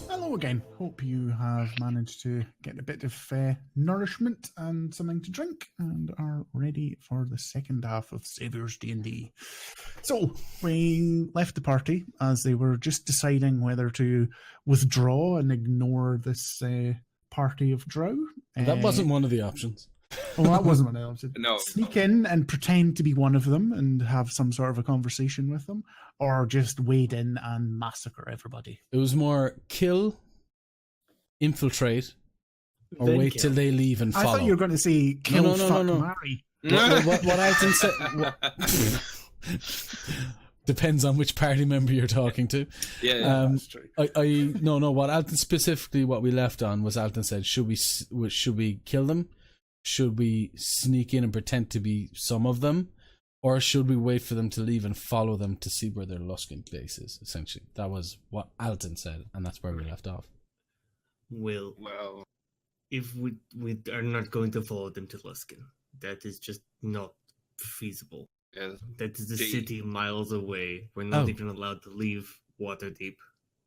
Hello again. Hope you have managed to get a bit of nourishment and something to drink and are ready for the second half of Saviours DnD. So, we left the party as they were just deciding whether to withdraw and ignore this party of drow. That wasn't one of the options. Well, that wasn't one of the options. No. Sneak in and pretend to be one of them and have some sort of a conversation with them, or just wade in and massacre everybody. It was more kill, infiltrate, or Then wait kill. till they leave and follow. I thought you were going to say kill, fuck, no. marry. What Alton said... Depends on which party member you're talking to. Yeah, That's true. What Alton specifically, what we left on was Alton said, should we kill them? Should we sneak in and pretend to be some of them? Or should we wait for them to leave and follow them to see where their Luskin base is, essentially? That was what Alton said, and that's where we left off. Well, if we are not going to follow them to Luskin, that is just not feasible. yeah. That is the Gee. city miles away. We're not Oh. even allowed to leave Waterdeep.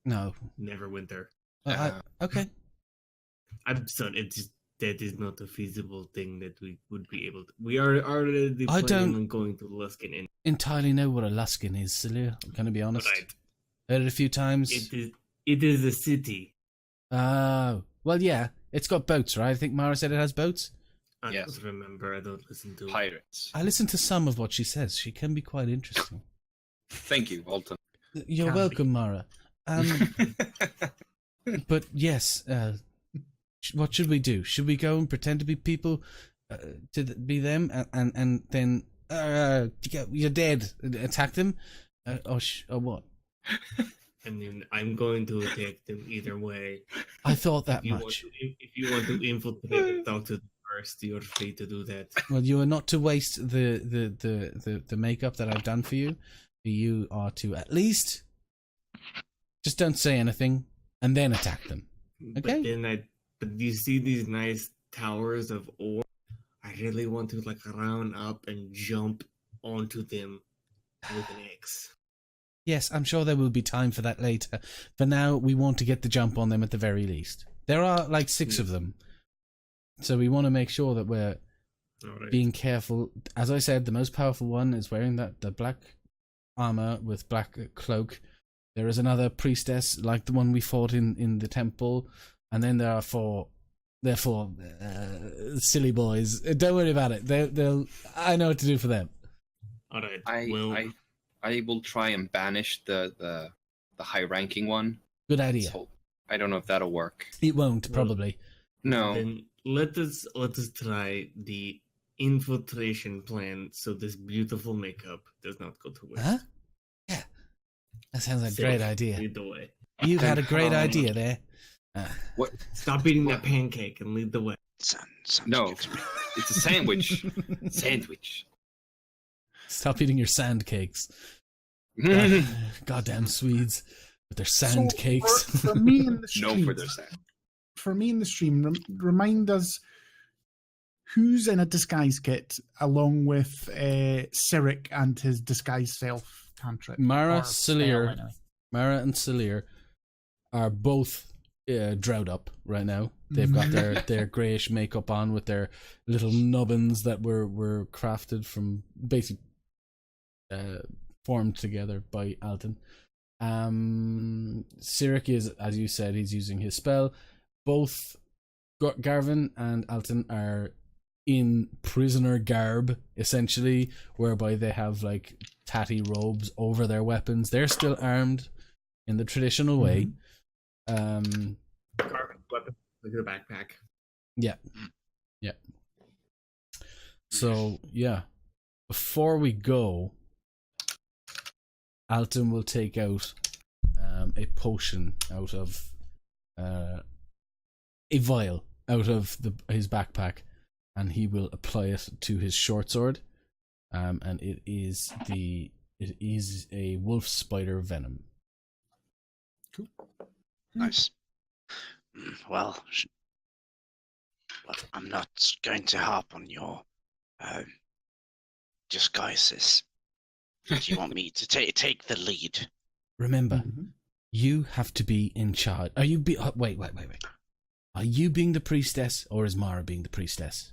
No. Never went there. Okay. I'm sorry, that is not a feasible thing that we would be able to. We are already I planning don't- on going to Luskin. And Entirely know what a Luskin is, Celia. I'm going to be honest. right, Heard it a few times. it is a city. Oh. Well, yeah. It's got boats, right? I think Mara said it has boats. I Yes. don't remember. I don't listen to. Pirates. I listen to some of what she says. She can be quite interesting. Thank you, Alton. You're Can welcome, Mara. But yes, what should we do? Should we go and pretend to be people, be them, and then you're dead? Attack them, or what? I mean, I'm going to attack them either way. I thought that If you want much. if you want to infiltrate and talk to them first, you're free to do that. Well, you are not to waste the makeup that I've done for you. You are to at least just don't say anything and then attack them. Okay. But you see these nice towers of ore. I really want to round up and jump onto them with an axe. Yes, I'm sure there will be time for that later. For now, we want to get the jump on them at the very least. There are 6 of them. So we want to make sure that we're Alright. being careful. As I said, the most powerful one is wearing the black armor with black cloak. There is another priestess like the one we fought in the temple. And then there are four silly boys. Don't worry about it. They'll. I know what to do for them. Alright. I will try and banish the high-ranking one. Good idea. So I don't know if that'll work. It won't, probably. No. Then let us try the infiltration plan so this beautiful makeup does not go to waste. Huh? Yeah. That sounds like a Safe, great idea. Lead the way. You had a Then great how- idea there. What? Stop eating that pancake and lead the way. Sounds No, good to me. it's a sandwich. Sandwich. Stop eating your sand cakes. Goddamn Swedes with their sand So, cakes. For me in the No stream, for their sand. for me in the stream, remind us who's in a disguise kit along with Cyric and his disguise self cantrip. Mara, Or spell, Celir. anyway. Mara and Celir are both drowed up right now. They've got their greyish makeup on with their little nubbins that were crafted from basically formed together by Alton. Cyric is, as you said, he's using his spell. Both Garvin and Alton are in prisoner garb, essentially, whereby they have tatty robes over their weapons. They're still armed in the traditional way. Carbon weapon. Look at the backpack. Yeah. So, yeah. Before we go, Alton will take out a potion out of a vial out of his backpack, and he will apply it to his short sword. And it is a wolf spider venom. Cool. Nice. Well, I'm not going to harp on your disguises. Do you want me to take the lead? Remember, Mhm. you have to be in charge. Are you wait. Are you being the priestess, or is Mara being the priestess?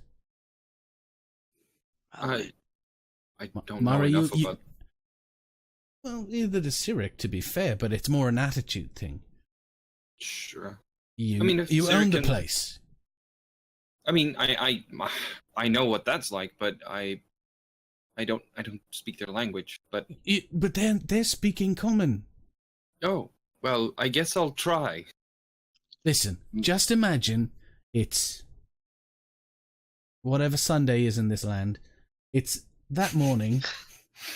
Well, I don't Mara, know enough you- about. Well, either the Cyric, to be fair, but it's more an attitude thing. Sure. You, I mean, if you own the Cyric place. I mean, I know what that's like, but I don't speak their language. But But they're speaking common. oh, well, I guess I'll try. Listen, just imagine it's whatever Sunday is in this land. It's that morning.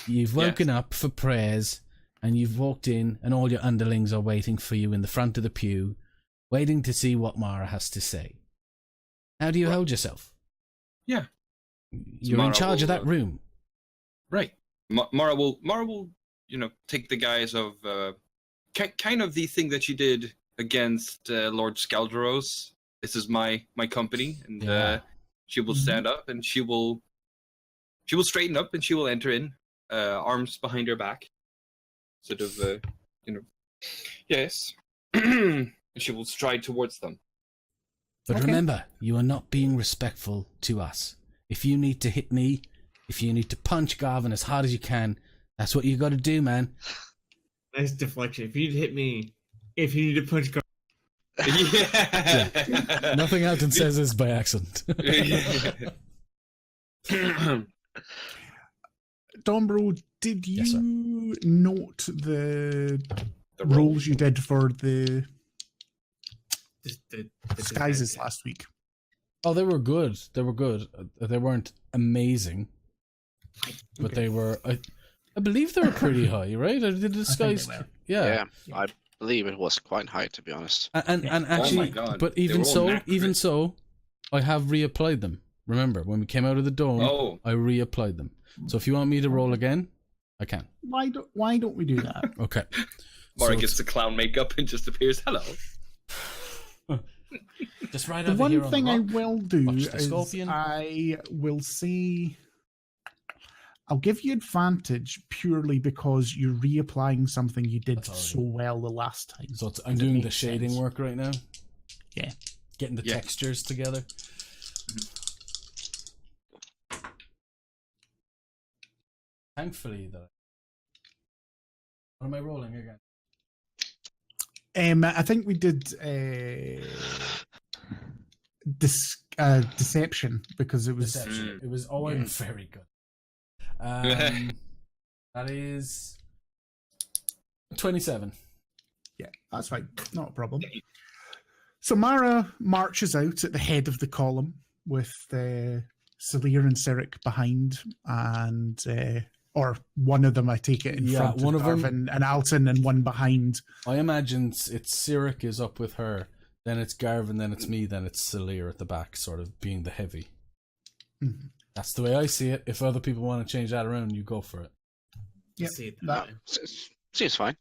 You've woken up for prayers, and you've walked in, and all your underlings are waiting for you in the front of the pew, waiting to see what Mara has to say. How do you hold yourself? Yeah. You're in Mara charge of will, that room. Right. Mara will, take the guise of kind of the thing that she did against Lord Scalderos. This is my company, and Yeah. she will stand up, and she will straighten up, and she will enter in, arms behind her back, sort of, yes, and she will stride towards them. But Okay. remember, you are not being respectful to us. If you need to hit me, if you need to punch Garvin as hard as you can, that's what you got to do, man. Nice deflection. If you need to hit me, if you need to punch guard, Yeah. Nothing Alton says is by accident. Dombro, did you Yes, sir. note the The rolls you did for the the disguises last week? Oh, they were good. They were good. They weren't amazing, but Okay. they were. I believe they were pretty high, right? Or did the disguise? were. Yeah. yeah, I believe it was quite high, to be honest. And Oh my actually, God. but They even were all so, accurate. I have reapplied them. Remember when we came out of the dome? Oh, I reapplied them. So if you want me to roll again, I can. Why don't we do that? Okay. Mara So gets the clown makeup and just appears. Hello. just right The over here one on thing the I rock. will do Watch the is scorpion. I will say I'll give you advantage purely because you're reapplying something you did That's all I so well the last time. So I'm And it doing the makes shading sense. work right now. Yeah. Getting the Yeah. textures together. Thankfully, though. What am I rolling again? I think we did deception because it was Deception. Mm. It was. Oh, I'm Yeah. very good. That is 27. yeah, that's fine, not a problem. So Mara marches out at the head of the column with Salir and Cyric behind, and or one of them, I take it, in Yeah, front one of of them- Garvin and Alton, and one behind. I imagine it's Cyric is up with her, then it's Garvin, then it's me, then it's Salir at the back, sort of being the heavy. Mhm. That's the way I see it. If other people want to change that around, you go for it. Yep, See it that- way. Seems fine.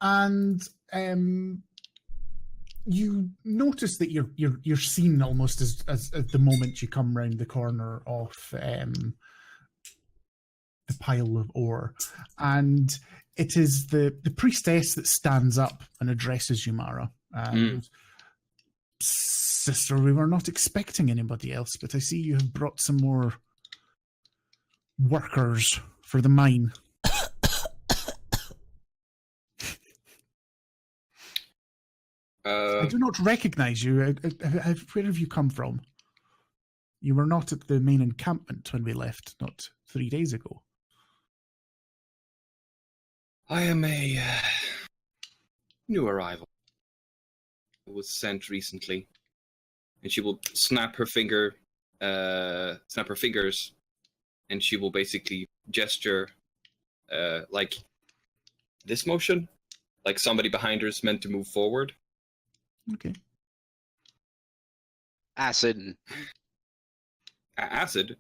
And you notice that you're seen almost as the moment you come round the corner of the pile of ore, and it is the priestess that stands up and addresses you, Mara. And Sister, we were not expecting anybody else, but I see you have brought some more workers for the mine. I do not recognize you. Where have you come from? You were not at the main encampment when we left, not 3 days ago. I am a new arrival. I was sent recently, and she will snap her fingers, and she will basically gesture, like this motion, like somebody behind her is meant to move forward. Okay. Acid. Acid,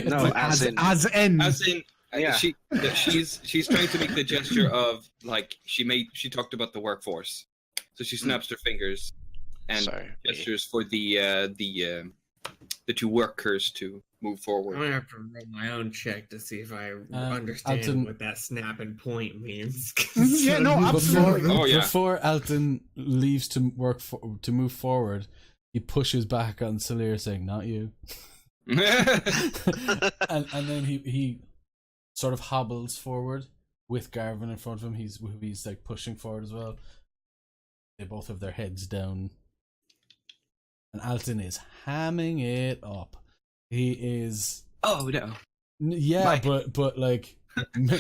No, as in. as in, Yeah. she's trying to make the gesture of like she talked about the workforce, so she snaps her fingers and Sorry. gestures for the workers to move I'm forward. gonna have to roll my own check to see if I understand Alton- what that snap and point means. Yeah, no, absolutely. Oh, yeah. Before Alton leaves to to move forward, he pushes back on Salir, saying, "Not you." and then he sort of hobbles forward with Garvin in front of him. He's like pushing forward as well. They both have their heads down, and Alton is hamming it up. He is. Oh no! Yeah, but like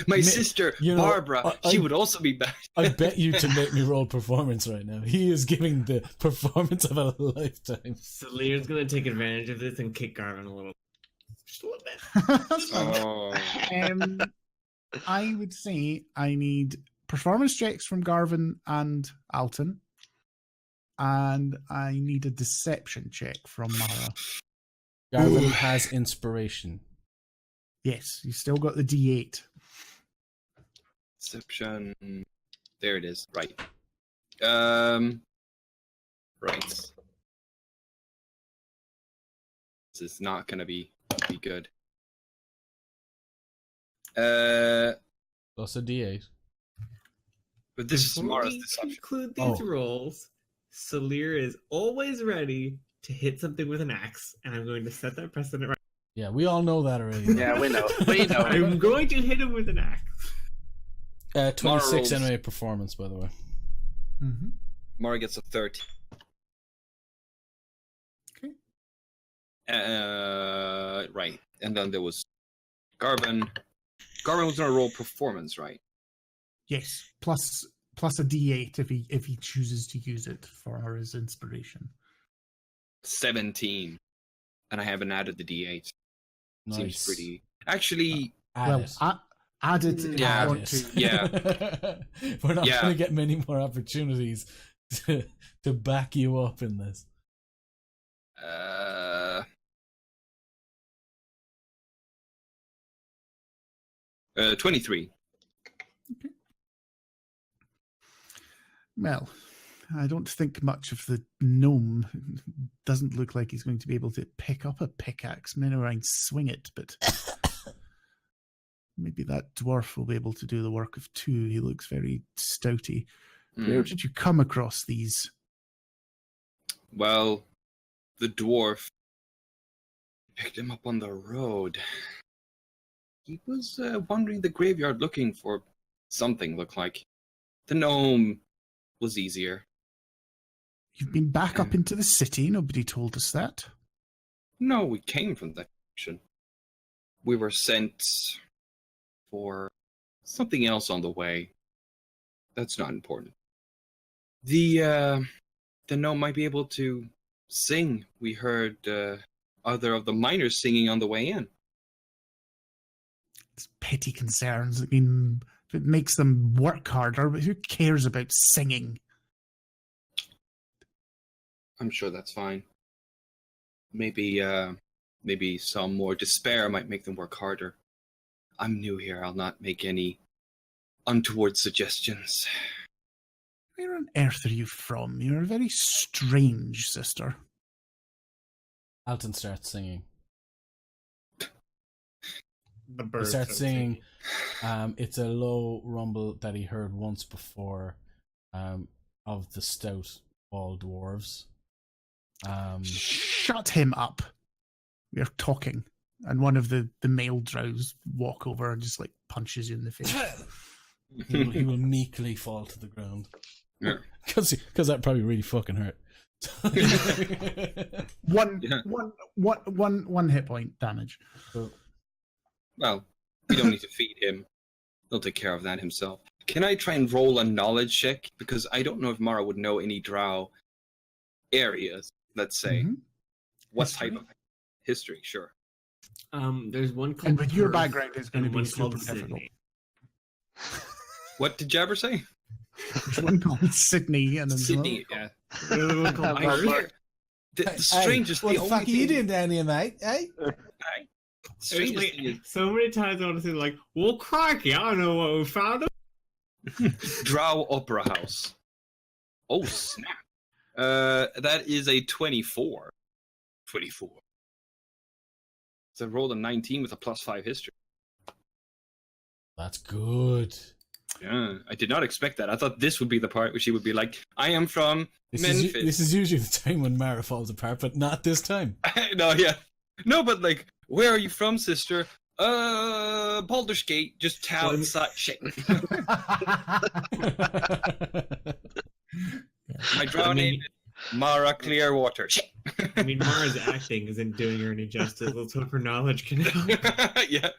My sister you know, Barbara, she would also be back. I bet you to make me roll performance right now. He is giving the performance of a lifetime. Salir's gonna take advantage of this and kick Garvin a little. Just a little bit. That's fine. Oh. I would say I need performance checks from Garvin and Alton, and I need a deception check from Mara. Garvin has inspiration. Yes, you still got the D8. Deception. There it is. Right. Right. This is not gonna be good. Plus a D8. But this is Before Mara's we deception. conclude these Oh. rolls, Salir is always ready to hit something with an axe, and I'm going to set that precedent right. Yeah, we all know that already. Yeah, we know. We know. I'm going to hit him with an axe. 26 rolls. anyway performance, by the way. Mm-hmm. Mara gets a 30. Okay. Right. And then there was Garvin. Garvin was gonna roll performance, right? Yes, plus a D8 if he chooses to use it for his inspiration. 17. And I haven't added the D8. Nice. Seems pretty. Actually, Add it. Add it if Yeah, you Add want it. to. Yeah. We're not Yeah. going to get many more opportunities to back you up in this. 23. Well, I don't think much of the gnome. Doesn't look like he's going to be able to pick up a pickaxe, and swing it, but maybe that dwarf will be able to do the work of two. He looks very stouty. Where did you come across these? Well, the dwarf picked him up on the road. He was wandering the graveyard looking for something, looked like. The gnome was easier. You've been back up into the city. Nobody told us that. No, we came from that direction. We were sent for something else on the way. That's not important. The gnome might be able to sing. We heard other of the miners singing on the way in. It's petty concerns. I mean, if it makes them work harder, but who cares about singing? I'm sure that's fine. Maybe some more despair might make them work harder. I'm new here. I'll not make any untoward suggestions. Where on earth are you from? You're very strange, sister. Alton starts singing. The He bird starts singing. It's a low rumble that he heard once before of the stout wall dwarves. Shut him up. We're talking. And one of the male drows walk over and just like punches you in the face. He will meekly fall to the ground. Yeah. Because that probably really fucking hurt. One hit point damage. So, Well, we don't need to feed him. He'll take care of that himself. Can I try and roll a knowledge check? Because I don't know if Mara would know any drow areas, let's say. Mhm. What History? type of history? Sure. There's one called And with your Perth background, it's going to and be one super called difficult. Sydney. What did Jabber say? There's one called Sydney and then Sydney, yeah. There's one called I Perth. hear the strangest what the the only fuck are you thing- doing down here, mate? Hey? It's Strangest like, thing is so many times I want to say like, well, crikey, I don't know what we found. Drow Opera House. Oh snap! That is a 24. 24. So I rolled a 19 with a +5 history. That's good. Yeah, I did not expect that. I thought this would be the part where she would be like, I am from Memphis. This is usually the time when Mara falls apart, but not this time. No, yeah. No, but like, where are you from, sister? Baldur's Gate, just tell shit. My draw name is Mara Clearwater. Shit. I mean, Mara's acting isn't doing her any justice. Let's hope her knowledge can help. Yeah.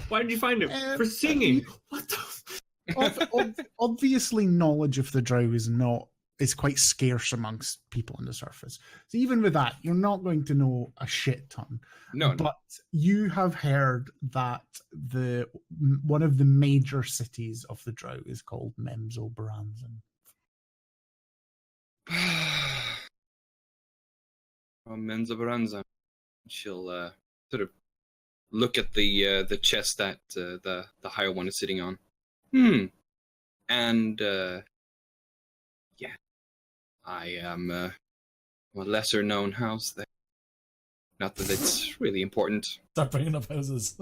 Why did you find it? For singing. What the? Obviously, knowledge of the drow is quite scarce amongst people on the surface. So even with that, you're not going to know a shit ton. No. But you have heard that one of the major cities of the drow is called Memzo Baranzan. Menza Baranza. She'll sort of look at the chest that the higher one is sitting on. And yeah, I am a lesser known house there. Not that it's really important. Start bringing up houses.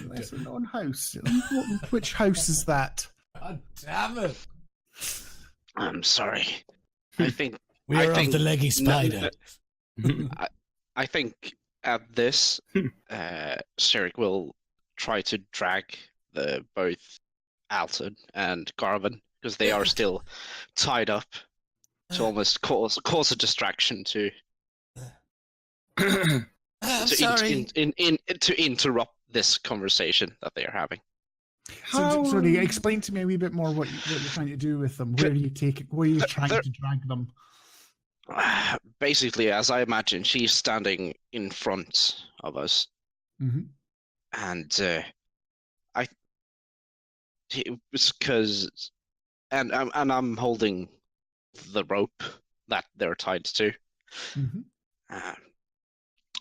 Lesser known house. Which house is that? God damn it! I'm sorry. I think We're of the leggy spider. I think at this, Sirik will try to drag both Alton and Garvin, because they are still tied up, to almost cause a distraction to interrupt this conversation that they are having. So, sorry, explain to me a wee bit more what you're trying to do with them. Where are you trying to drag them? Basically, as I imagine, she's standing in front of us, and it's because, and I'm holding the rope that they're tied to.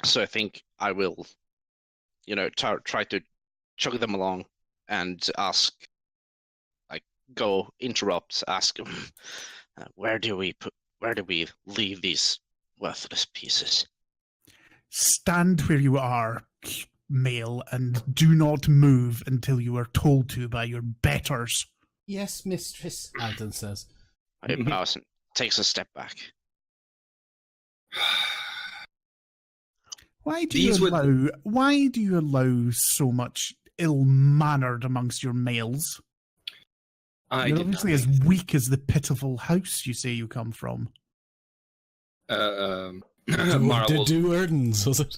So I think I will, try to chug them along and ask, ask them, where do we leave these worthless pieces? Stand where you are, male, and do not move until you are told to by your betters. Yes, mistress, Alton says. I bows and takes a step back. Why do you allow so much ill-mannered amongst your males? You're obviously as weak as the pitiful house you say you come from. Mara The will... Duerdens, was it?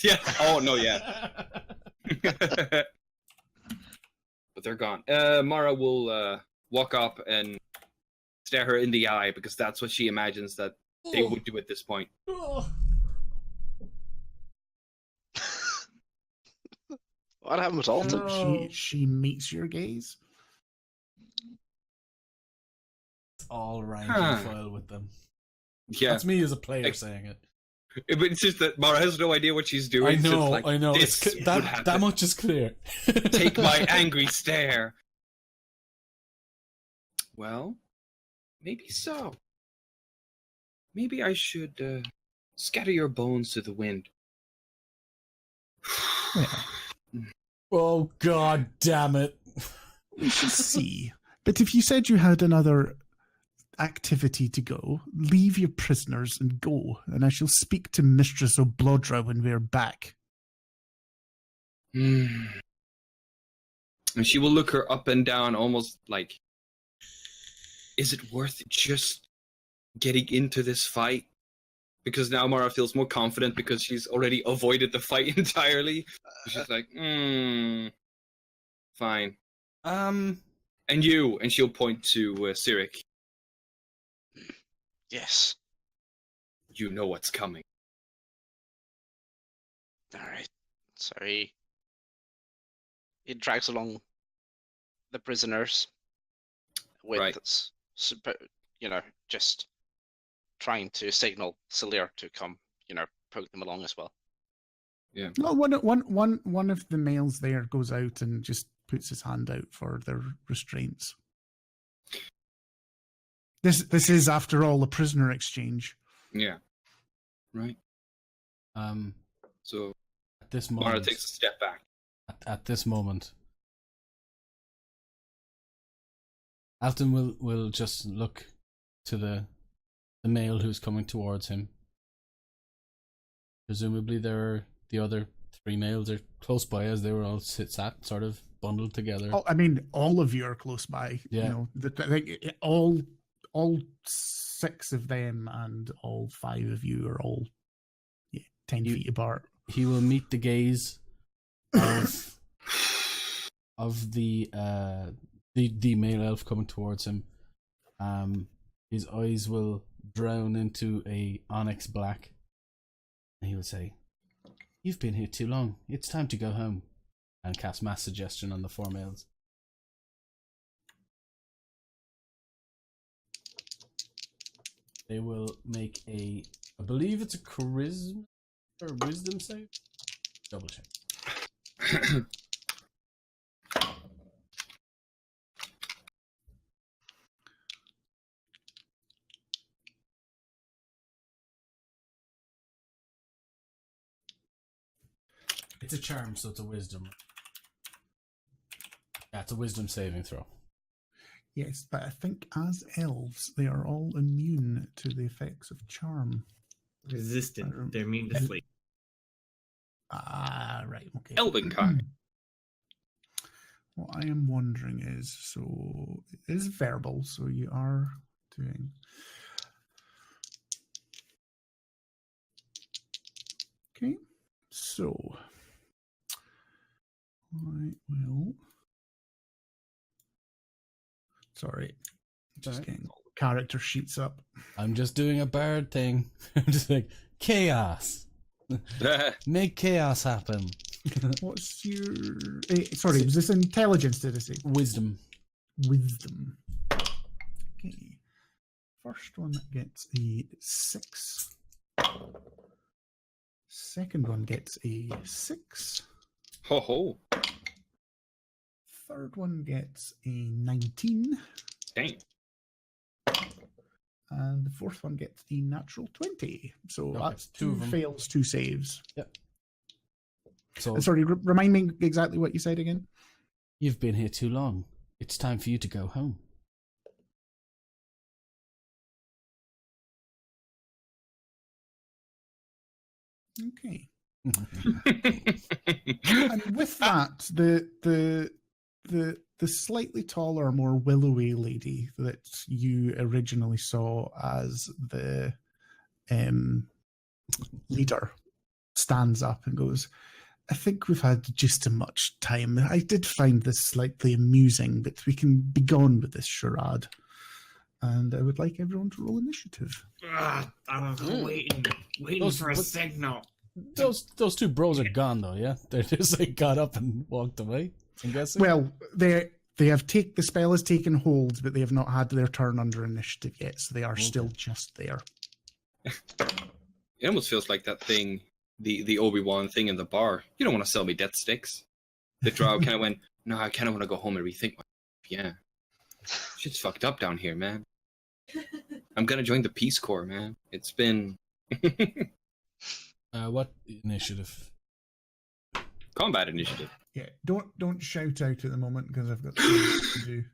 Yeah. Oh, no, yeah. But they're gone. Mara will walk up and stare her in the eye, because that's what she imagines that they would do at this point. What happened to Alton? She meets your gaze. It's all rank and file with them. Yeah. That's me as a player saying it. But it's just that Mara has no idea what she's doing. I know, I know. That much is clear. Take my angry stare. Well, maybe so. Maybe I should scatter your bones to the wind. Oh, God damn it. We shall see. But if you said you had another activity to go, leave your prisoners and go, and I shall speak to Mistress O'Blodra when we're back. And she will look her up and down, almost like, is it worth just getting into this fight? Because now Mara feels more confident because she's already avoided the fight entirely. She's like, fine. And you, and she'll point to Sirik. Yes. You know what's coming. Alright. Sorry. He drags along the prisoners with, just trying to signal Celir to come, poke them along as well. Yeah. No, one of the males there goes out and just puts his hand out for their restraints. This is, after all, a prisoner exchange. Yeah. Right. So At this Mara moment, takes a step back. at this moment, Alton will just look to the male who's coming towards him. Presumably, the other 3 males are close by, as they were all sat sort of bundled together. Oh, I mean, all of you are close by. Yeah. You know, all 6 of them and all 5 of you are all 10 feet apart. He will meet the gaze of the male elf coming towards him. His eyes will drown into a onyx black, and he will say, "You've been here too long. It's time to go home," and cast mass suggestion on the 4 males. They will make I believe it's a charisma or a wisdom save. Double check. It's a charm, so it's a wisdom. Yeah, it's a wisdom saving throw. Yes, but I think as elves, they are all immune to the effects of charm. Resistant. They're immune to and- sleep. Ah, right, okay. Elven kind. What I am wondering is, so it is verbal, so you are doing. Okay, so I will. Sorry, just Sorry. getting all the character sheets up. I'm just doing a bard thing. I'm just like, chaos. Make chaos happen. What's your? Sorry, was this intelligence? Did I say Wisdom. wisdom? Okay, first one gets a 6. Second one gets a 6. Ho ho. Third one gets a 19. Dang. And the fourth one gets a natural 20. So Okay, that's 2 of 2 them. fails, 2 saves. So Sorry, remind me exactly what you said again. you've been here too long. It's time for you to go home. Okay. And with that, the slightly taller, more willowy lady that you originally saw as the leader stands up and goes, "I think we've had just too much time. I did find this slightly amusing, but we can be gone with this charade. And I would like everyone to roll initiative." I'm waiting Those- for a but- signal. Those 2 bros are gone though, yeah? They just like got up and walked away, I'm guessing. Well, the spell has taken hold, but they have not had their turn under initiative yet, so they are still just there. It almost feels like that thing, the Obi-Wan thing in the bar. You don't want to sell me death sticks. The drow kind of went, "No, I kind of want to go home and rethink my life. Yeah. Shit's fucked up down here, man. I'm gonna join the Peace Corps, man. It's been What initiative? combat initiative." Yeah, don't shout out at the moment because I've got things to do.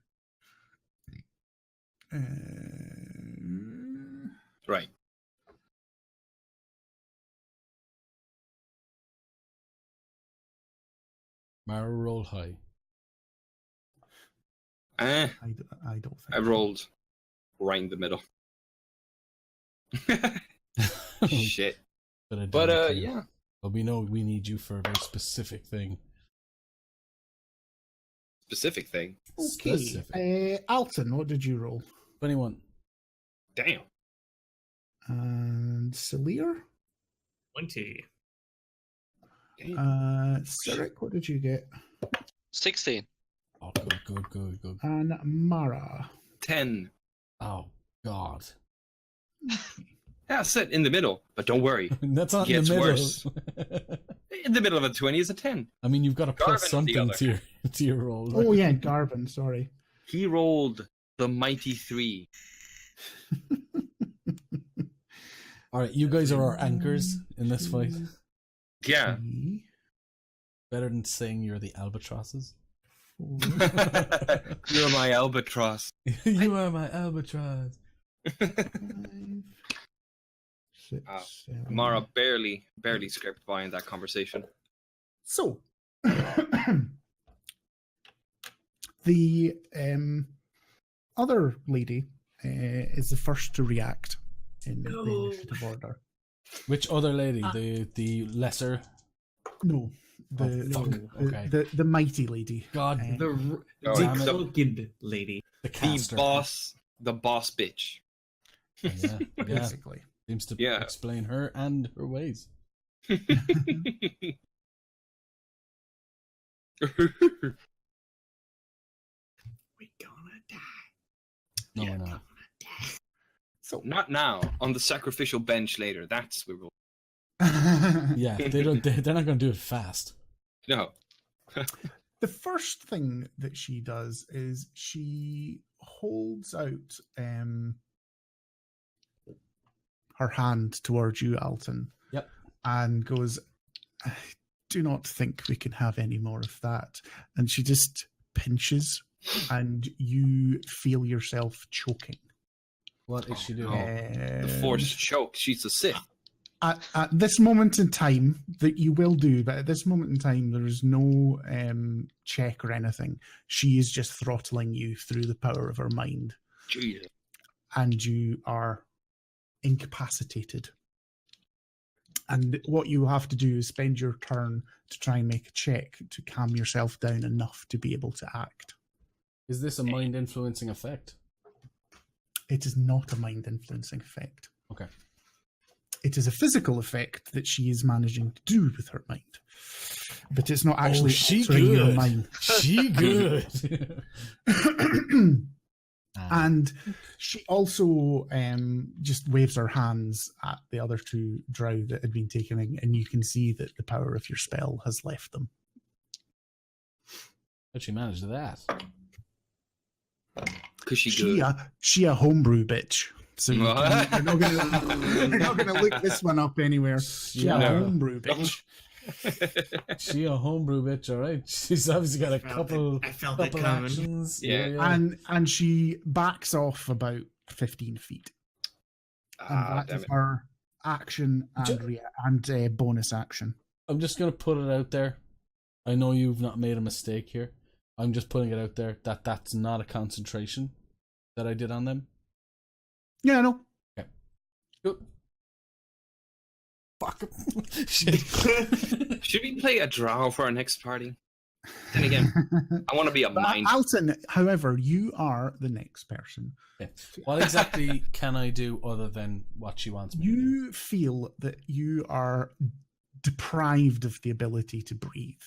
Right. Mara, roll high. Eh, I don't think I rolled right in the middle. Shit. But yeah. But we know we need you for a very specific thing. Specific thing. Okay, Specific. Alton, what did you roll? 21. Damn. And Celir? 20. Cyril, what did you get? 16. Oh, good. And Mara. 10. Oh, God. Yeah, sit in the middle, but don't worry. That's not in Gets the middle. worse. In the middle of a 20 is a 10. I mean, you've got to plus Garvin on the something other to your roll. Oh yeah, Garvin, sorry. He rolled the mighty 3. All right, you guys are our anchors in this fight. Yeah. 3, Better than saying you're the albatrosses. 4, You're my albatross. You are my albatross. 5, 6, Wow. 7. Mara barely scraped by in that conversation. So, the other lady is the first to react in the initiative order. Which other lady? The lesser. No, the the mighty lady. God, The Damn it. crooked lady. the The caster. boss bitch. Yeah, yeah. Basically. Seems to Yeah. explain her and her ways. We're gonna die. No, we're not. So, Not now. On the sacrificial bench later. That's where we'll. Yeah, they don't. They're not going to do it fast. No. the first thing that she does is she holds out her hand towards you, Alton. Yep. And goes, "I do not think we can have any more of that." And she just pinches, and you feel yourself choking. What is she doing? The forced choke. She's a Sith. At this moment in time, that you will do, but at this moment in time, there is no check or anything. She is just throttling you through the power of her mind, Jesus. and you are incapacitated. And what you have to do is spend your turn to try and make a check to calm yourself down enough to be able to act. Is this a mind influencing effect? It is not a mind influencing effect. Okay. It is a physical effect that she is managing to do with her mind, but it's not actually she altering your good. mind. She good. And she also just waves her hands at the other two drow that had been taken in, and you can see that the power of your spell has left them. How'd she manage that? Because she good. She a homebrew bitch. So you're not gonna look this one up anywhere. She a Yeah. homebrew bitch. She a homebrew bitch, all right. She's obviously got a couple I felt it couple coming. actions. Yeah. And she backs off about 15 feet. And that Damn is it. her action and bonus action. I'm just gonna put it out there. I know you've not made a mistake here. I'm just putting it out there that that's not a concentration that I did on them. Yeah, I know. Good. Fuck. Shit. Should we play a drow for our next party? Then again, I want to be a But mind. Alton, however, you are the next person. Okay. What exactly can I do other than what she wants me to do? You feel that you are deprived of the ability to breathe.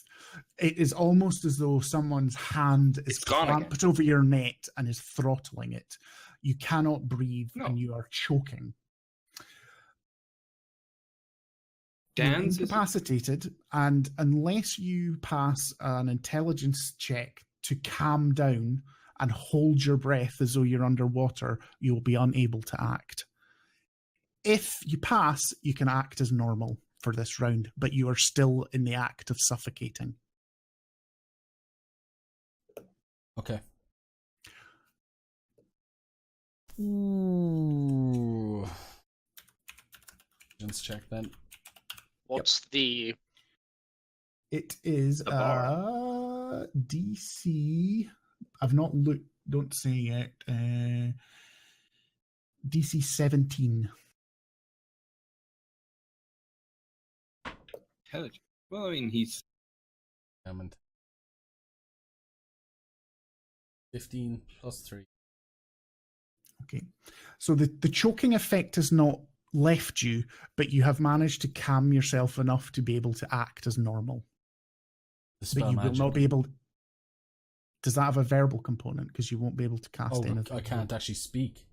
It is almost as though someone's hand is It's gone again. clamped over your neck and is throttling it. You cannot breathe No. and you are choking. Dan's You're incapacitated, and unless you pass an intelligence check to calm down and hold your breath as though you're underwater, you will be unable to act. If you pass, you can act as normal for this round, but you are still in the act of suffocating. Okay. Ooh. Let's check then. What's the It is The bar. DC. I've not looked. Don't say yet. DC 17. intelligent. Well, I mean, he's 15 plus 3. Okay, so the choking effect has not left you, but you have managed to calm yourself enough to be able to act as normal. The But spell you will magic. not be able. Does that have a verbal component? Because you won't be able to cast Oh, anything. I can't actually speak.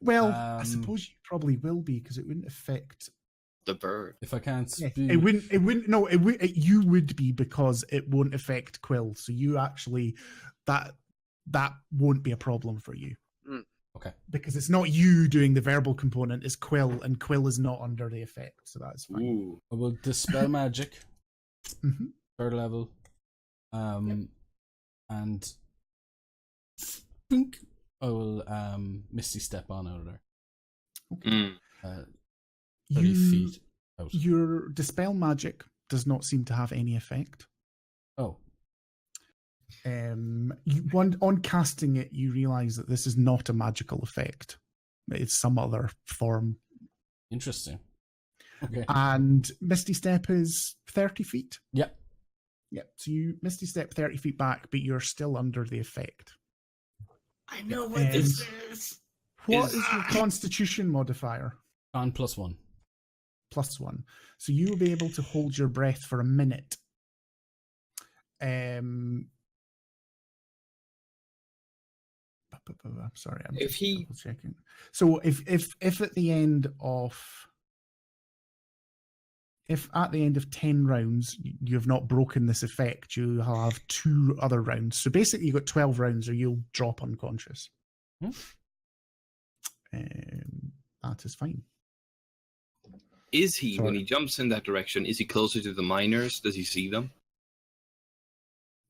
Well, I Um, suppose you probably will be, because it wouldn't affect. the bird. If I can't Yeah, speak, it wouldn't. It wouldn't. No, it would. You would be, because it won't affect Quill. So you actually that won't be a problem for you. Okay. Because it's not you doing the verbal component, it's Quill, and Quill is not under the effect, so that's fine. Ooh. I will dispel magic, Mhm. 3rd level, and boink, I will Misty Step on out of there. Mm. 30 You- feet out. Your dispel magic does not seem to have any effect. Oh, On casting it, you realize that this is not a magical effect. It's some other form. interesting. Okay. And Misty Step is 30 feet. Yep. Yep. So you Misty Step 30 feet back, but you're still under the effect. I know what this is. What is your Constitution modifier? Con +1. +1. So you will be able to hold your breath for a minute. I'm sorry, I'm If he- double checking. So if at the end of at the end of 10 rounds you have not broken this effect, you have 2 other rounds. So basically you've got 12 rounds or you'll drop unconscious. Hmm. That is fine. Is he, when Sorry. he jumps in that direction, is he closer to the miners? Does he see them?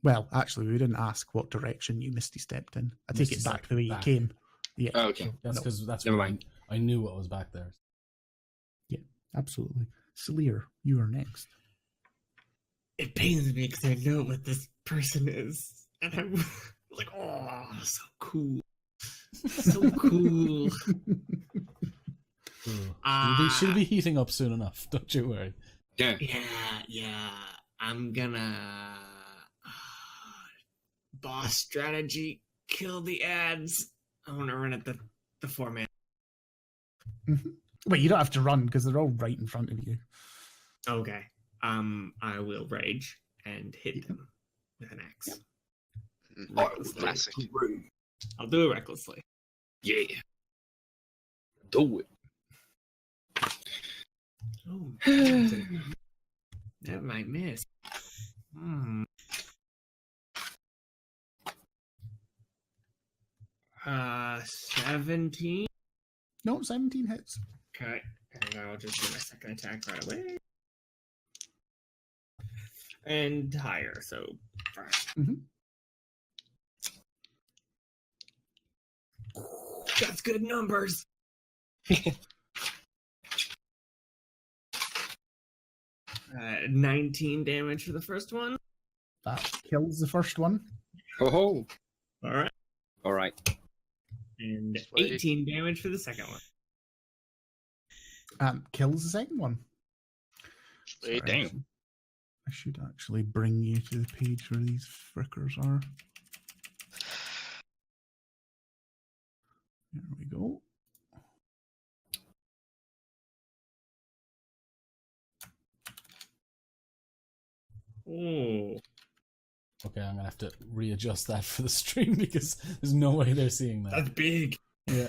Well, actually, we didn't ask what direction you Misty stepped in. I take Misty it back stepped the way you back. came. Yeah. Oh, okay. That's No, because that's Never where mind. I knew what was back there. absolutely. Saleer, you are next. It pains me because I know what this person is, and I'm like, oh, so cool, so cool. She'll be heating up soon enough. Don't you worry. Yeah. Yeah. I'm gonna boss strategy, kill the ads. I want to run at the 4-man. Wait, you don't have to run because they're all right in front of you. Okay. I will rage and hit them with an axe. Recklessly. Classic. I'll do it recklessly. Yeah. Do it. Oh, that might miss. 17. No, 17 hits. Okay, and I'll just do my second attack right away. And higher, so. Mhm. That's good numbers. 19 damage for the first one. That kills the first one. Ho ho. All right. All right. And Sweet. 18 damage for the second one. Kills the second one. Sweet. Sorry, Damn. I should actually bring you to the page where these frickers are. There we go. Oh. Okay, I'm gonna have to readjust that for the stream because there's no way they're seeing that. That's big. Yeah.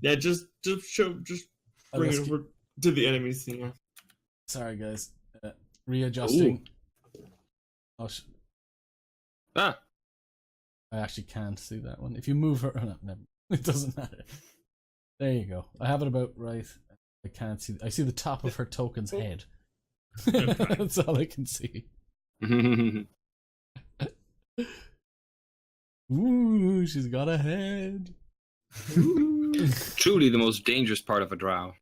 Yeah, just bring it over to the enemies. Yeah. Sorry, guys. Readjusting. Oh, Ah. I actually can't see that one. If you move her, no, never. It doesn't matter. There you go. I have it about right. I can't see. I see the top of her token's head. That's all I can see. Ooh, she's got a head. Truly the most dangerous part of a drow.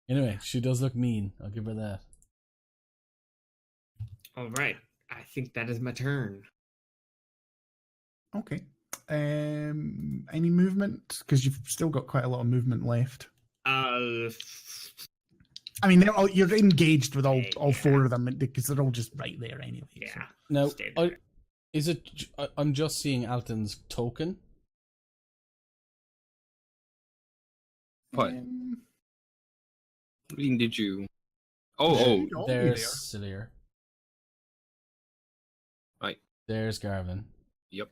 Anyway, she does look mean. I'll give her that. All right. I think that is my turn. Okay. Any movement? Because you've still got quite a lot of movement left. Uh, I mean, you're engaged with all 4 of them because they're all just right there anyway. so. yeah. Now, Stay there. is it? I'm just seeing Alton's token. What? Um, What did you? Oh. Oh, There's there. Saleer. Right. There's Garvin. Yep.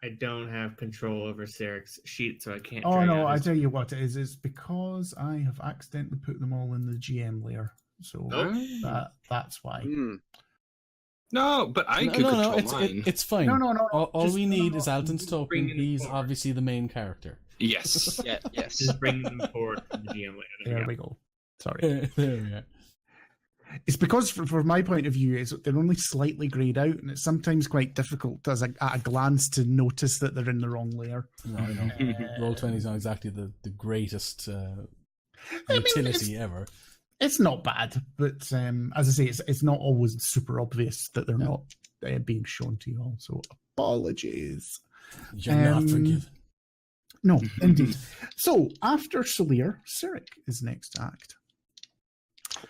I don't have control over Sarek's sheet, so I can't. Oh drag no! out I his- tell you what it is. It's because I have accidentally put them all in the GM layer, so that's why. Hmm. No, but I could no, control it's mine. It's fine. No. All just- we no, need no, is Alton's token. bring it He's forward. obviously the main character. Yes. Yeah, yes. Just bring them forward for the GM later. There we go. Sorry. There we are. It's because, from my point of view, they're only slightly greyed out, and it's sometimes quite difficult at a glance to notice that they're in the wrong layer. No, I know. Roll20 is not exactly the greatest utility ever. It's not bad, but as I say, it's not always super obvious that they're not being shown to you all. So apologies. You're not forgiven. No, indeed. So after Salir, Cyric is next to act.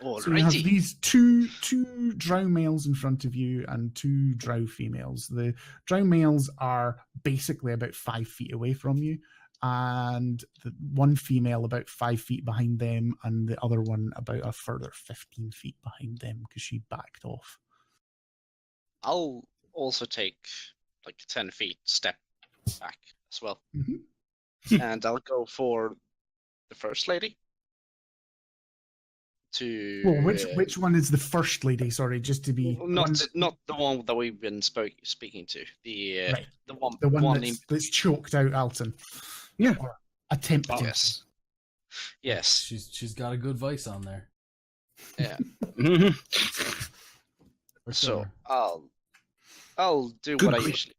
So you have Alrighty. these two drow males in front of you and two drow females. The drow males are basically about 5 feet away from you, and the one female about 5 feet behind them, and the other one about a further 15 feet behind them because she backed off. I'll also take like 10 feet step back as well. Mhm. And I'll go for the first lady. Well, which one is the first lady? Sorry, just to be not the one that we've been speaking to. The right. the one The one named that's choked out Alton. Yeah. Or attempted. yes. Yes. She's got a good voice on there. Yeah. For So sure. I'll do Good what I grief. usually.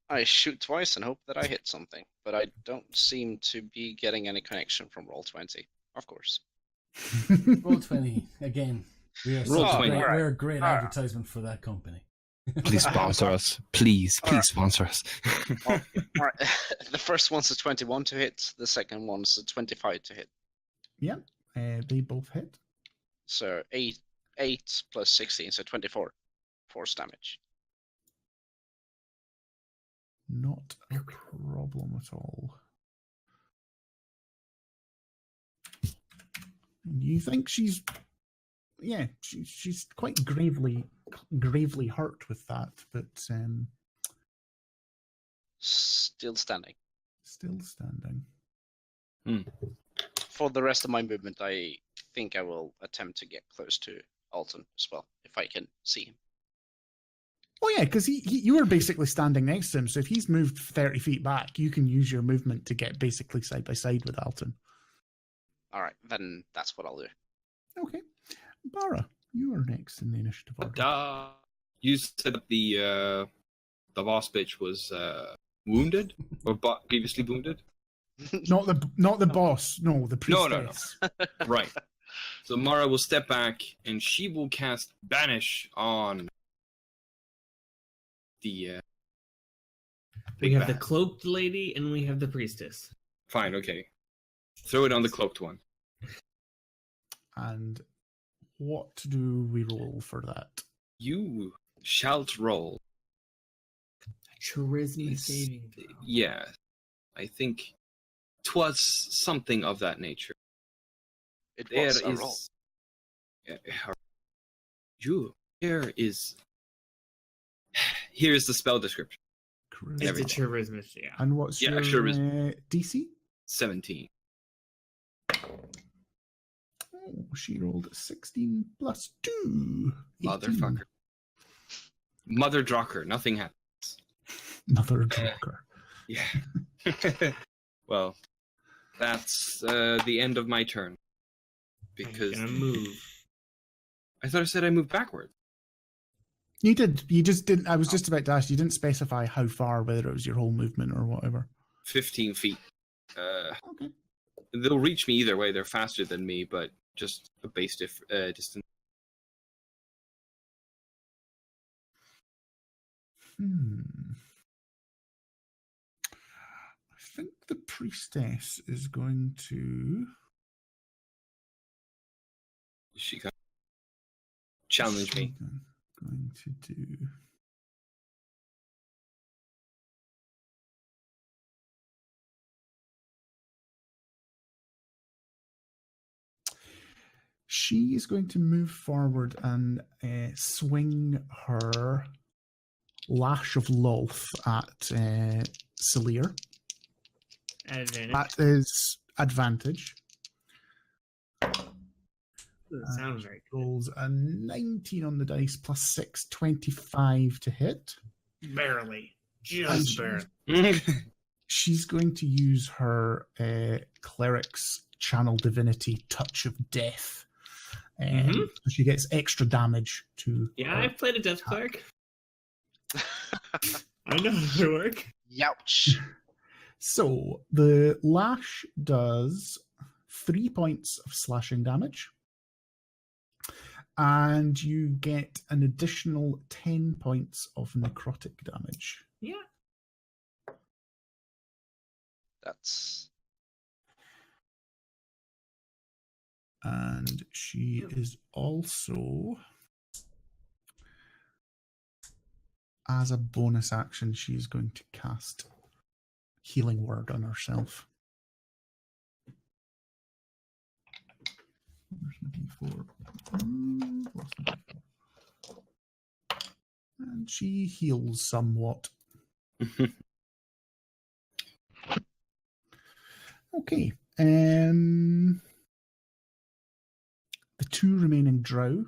I shoot twice and hope that I hit something, but I don't seem to be getting any connection from Roll20. Of course. Roll20 again. We are Roll20. we're a great advertisement for that company. Please sponsor us. Please Alright. sponsor us. All right. The first one's a 21 to hit. The second one's a 25 to hit. Yeah, they both hit. So 8 plus 16, so 24 force damage. Not a problem at all. You think she's quite gravely hurt with that, but Still standing. still standing. For the rest of my movement, I think I will attempt to get close to Alton as well, if I can see him. Oh yeah, because you were basically standing next to him, so if he's moved 30 feet back, you can use your movement to get basically side by side with Alton. All right, then that's what I'll do. Okay. Bara, you are next in the initiative order. You said that the boss bitch was wounded or previously wounded. Not the boss, no, the No, priestess. no. Right. So Mara will step back and she will cast Banish on the. We big have the bad. cloaked lady and we have the priestess. Fine, okay. Throw it on the cloaked one. And what do we roll for that? You shalt roll. Charisma Yes. saving throw. Yeah, I think 'twas something of that nature. It There was is. a roll. Here is the spell description. Charisma. It's a charisma, yeah. And what's Yeah, your charisma. DC? 17. Oh, she rolled 16 plus 2. 18. Motherfucker. Mother Drocker, nothing happens. Mother Drucker. Yeah. Well, that's the end of my turn. Because I'm gonna move. I thought I said I moved backward. You did. You just didn't. I was just about to ask. You didn't specify how far, whether it was your whole movement or whatever. 15 feet. Okay. They'll reach me either way. They're faster than me, but just a base distance. I think the priestess is going to She can challenge me. Going to do. She is going to move forward and swing her Lash of Lolth at Salir. Advantage. That is advantage. Doesn't sound very good. Rolls a 19 on the dice plus 6, 25 to hit. Barely. Just And barely. she's going to use her cleric's channel divinity touch of death. So she gets extra damage to. Yeah, her I've played a death attack. cleric. I know how they work. Youch. So the lash does 3 points of slashing damage, and you get an additional 10 points of necrotic damage. Yeah. That's And she is also, as a bonus action, she's going to cast Healing Word on herself. Where's my D4? Lost my D4. And she heals somewhat. Okay. The two remaining drow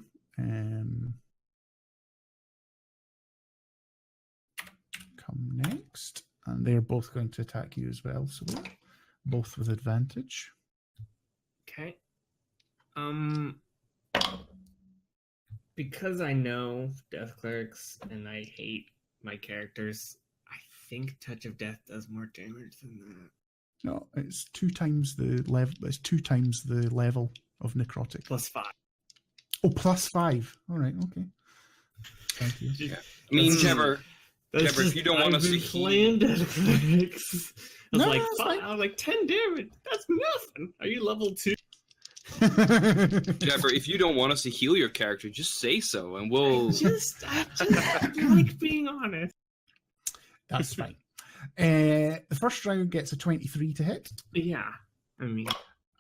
come next, and they're both going to attack you as well, so both with advantage. Okay. Because I know death clerics and I hate my characters, I think Touch of Death does more damage than that. No, it's 2 times the level. It's 2 times the level of necrotic. +5. Oh, +5. All right. Okay. Thank you. Yeah. I mean, Trevor, That's Trevor, if you don't want us to been playing death clerics. I was No, like, that's fine. I was like 10 damage. That's nothing. Are you level 2? Trevor, if you don't want us to heal your character, just say so, and we'll. I like being honest. That's fine. The first round gets a 23 to hit Yeah. I mean,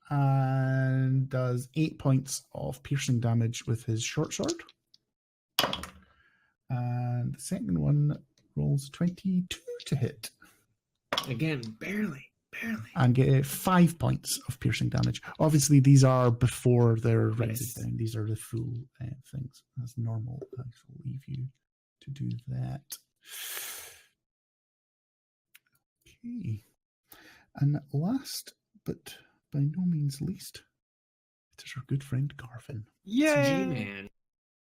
and does 8 points of piercing damage with his short sword. And the second one rolls 22 to hit again, barely. and get 5 points of piercing damage. Obviously, these are before they're rendered Yes. down. These are the full things. As normal, I shall leave you to do that. Okay. And last, but by no means least, it is our good friend Garvin. Yeah. G-Man.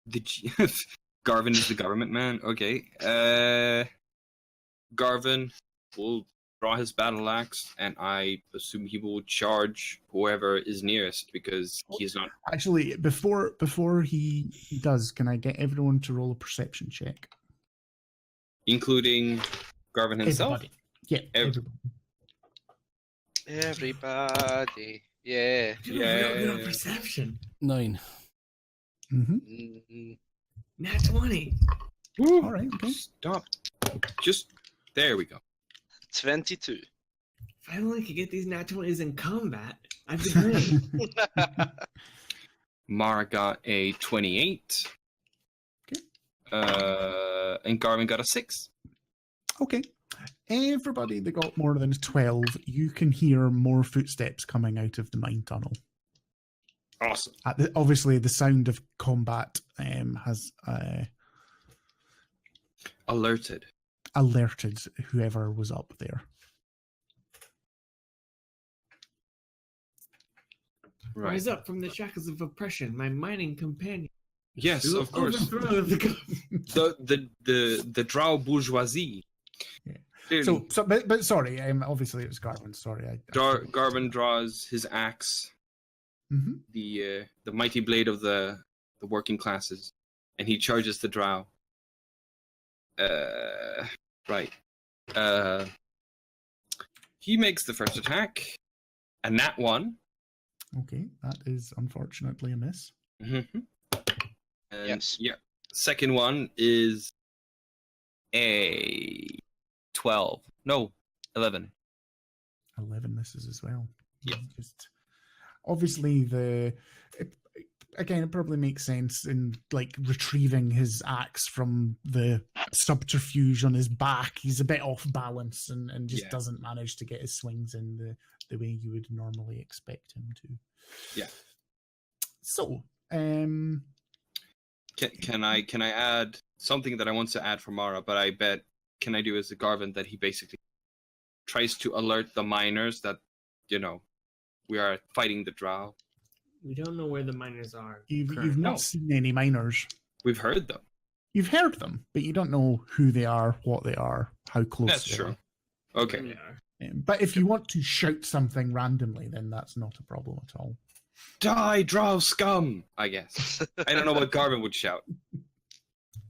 The G- Garvin is the government man. Okay. Garvin will draw his battle axe, and I assume he will charge whoever is nearest because he's not. Actually, before he does, can I get everyone to roll a perception check? Including Garvin himself. Everybody. Yeah, everybody. everybody. Yeah. You're real good on Yeah. perception. 9. Mm-hmm. Mm, Nat 20. Woo. All right. Okay. Stop. Just there we go. 22. If I only could get these nat 20s in combat, I'd be great. Mara got a 28. Okay. And Garvin got a 6. Okay. Everybody that got more than 12, you can hear more footsteps coming out of the mine tunnel. Awesome. Obviously, the sound of combat has Alerted. alerted whoever was up there. Right. Rise up from the shackles of oppression, my mining companion. Yes, We will of course. overthrow the government. The Drow bourgeoisie. Yeah. Clearly, But sorry, obviously it was Garvin. Sorry, Garvin draws his axe, Mhm. the mighty blade of the working classes, and he charges the Drow. Right. He makes the first attack, a nat 1. Okay, that is unfortunately a miss. Mm-hmm. And Yes. yeah, second one is a 12. No, 11. 11 misses as well. Yeah. Just obviously it probably makes sense in like retrieving his axe from the subterfuge on his back. He's a bit off balance and just Yeah. doesn't manage to get his swings in the way you would normally expect him to. Yeah. So, Can I add something that I want to add for Mara, but I bet can I do as a Garvin that he basically tries to alert the miners that, we are fighting the drow. We don't know where the miners are. You've No. not seen any miners. We've heard them. You've heard them, but you don't know who they are, what they are, how close That's they true. are. Okay. They are. But if you want to shout something randomly, then that's not a problem at all. Die, drow scum! I guess. I don't know what Garvin would shout.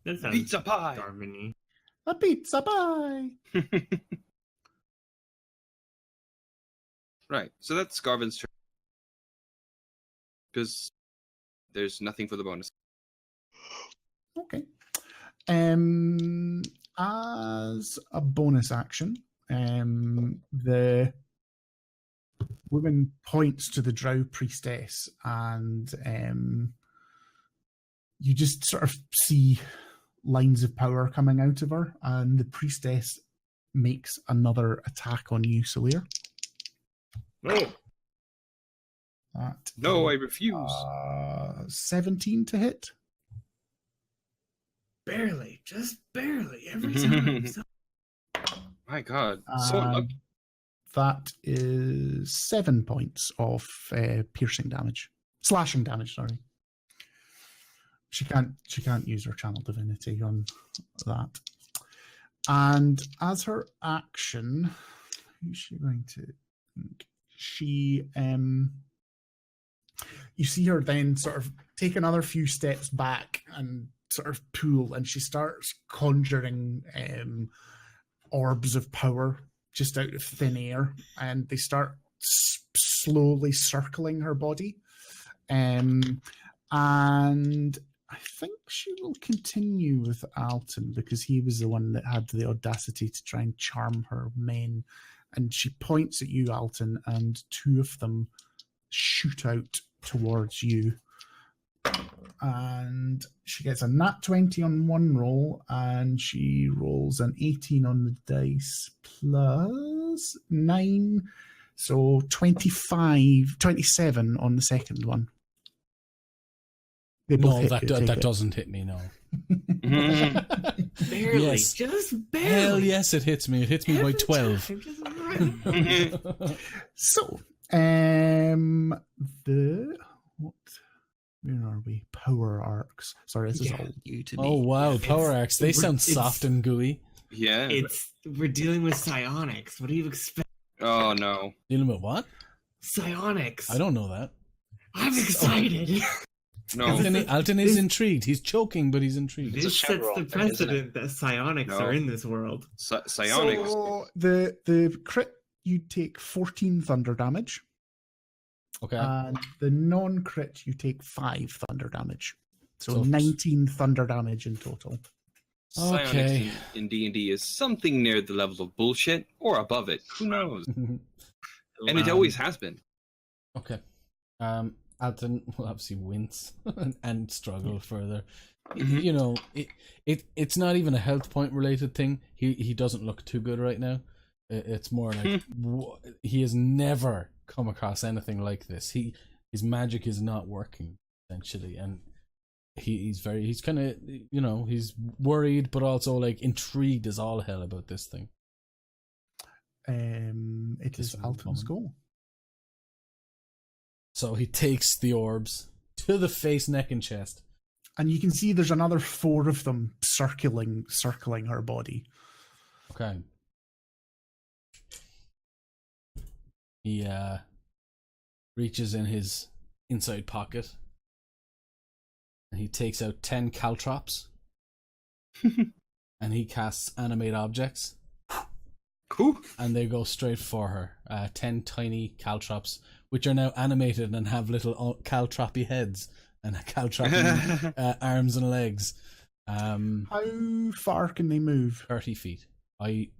That sounds Pizza pie! Darwin-y. A pizza pie! Right, so that's Garvin's turn. Because there's nothing for the bonus. Okay. As a bonus action, the woman points to the drow priestess, and you just sort of see lines of power coming out of her, and the priestess makes another attack on you, Salir. Oh, No, I refuse. 17 to hit. barely, just barely every time. My god, so unlucky. That is 7 points of piercing damage, slashing damage. Sorry, she can't use her channel divinity on that. And as her action, who's she going to? She you see her then sort of take another few steps back and sort of pull, and she starts conjuring orbs of power just out of thin air, and they start slowly circling her body. And I think she will continue with Alton because he was the one that had the audacity to try and charm her men. And she points at you, Alton, and two of them shoot out towards you. And she gets a nat 20 on one roll, and she rolls an 18 on the dice plus 9. So 27 on the second one. They both No, hit that you, take it. doesn't hit me, no. Barely, Yes. just barely. Hell yes, it hits me. It hits me by Every 12. time, just right. So, where are we? Power arcs. Sorry, this is Yeah. all new to me. Oh, wow. It's- Power arcs. They sound it's- soft and gooey. Yeah. We're dealing with psionics. What do you expect? Oh no. Dealing with what? Psionics. I don't know that. I'm excited. No. Alton is intrigued. He's choking, but he's intrigued. It's a This sets Chevron the thing, isn't it? precedent that psionics No. are in this world. Psionics. So the crit, you take 14 thunder damage, Okay. and the non-crit, you take 5 thunder damage. So So- 19 thunder damage in total. Okay. Psionics in D&D is something near the level of bullshit or above it. Who knows? And it always has been. Okay. Alton will obviously wince and struggle further. Mhm. You know, it's not even a health point related thing. He doesn't look too good right now. It's more like he has never come across anything like this. His magic is not working essentially, and he's kind of, you know, he's worried but also like intrigued as all hell about this thing. It This is one Alton's coming. goal. So he takes the orbs to the face, neck, and chest. And you can see there's another 4 of them circling her body. Okay. He reaches in his inside pocket and he takes out 10 caltrops and he casts animate objects Cool. and they go straight for her. 10 tiny caltrops, which are now animated and have little caltroppy heads and caltroppy arms and legs. How far can they move? 30 feet. I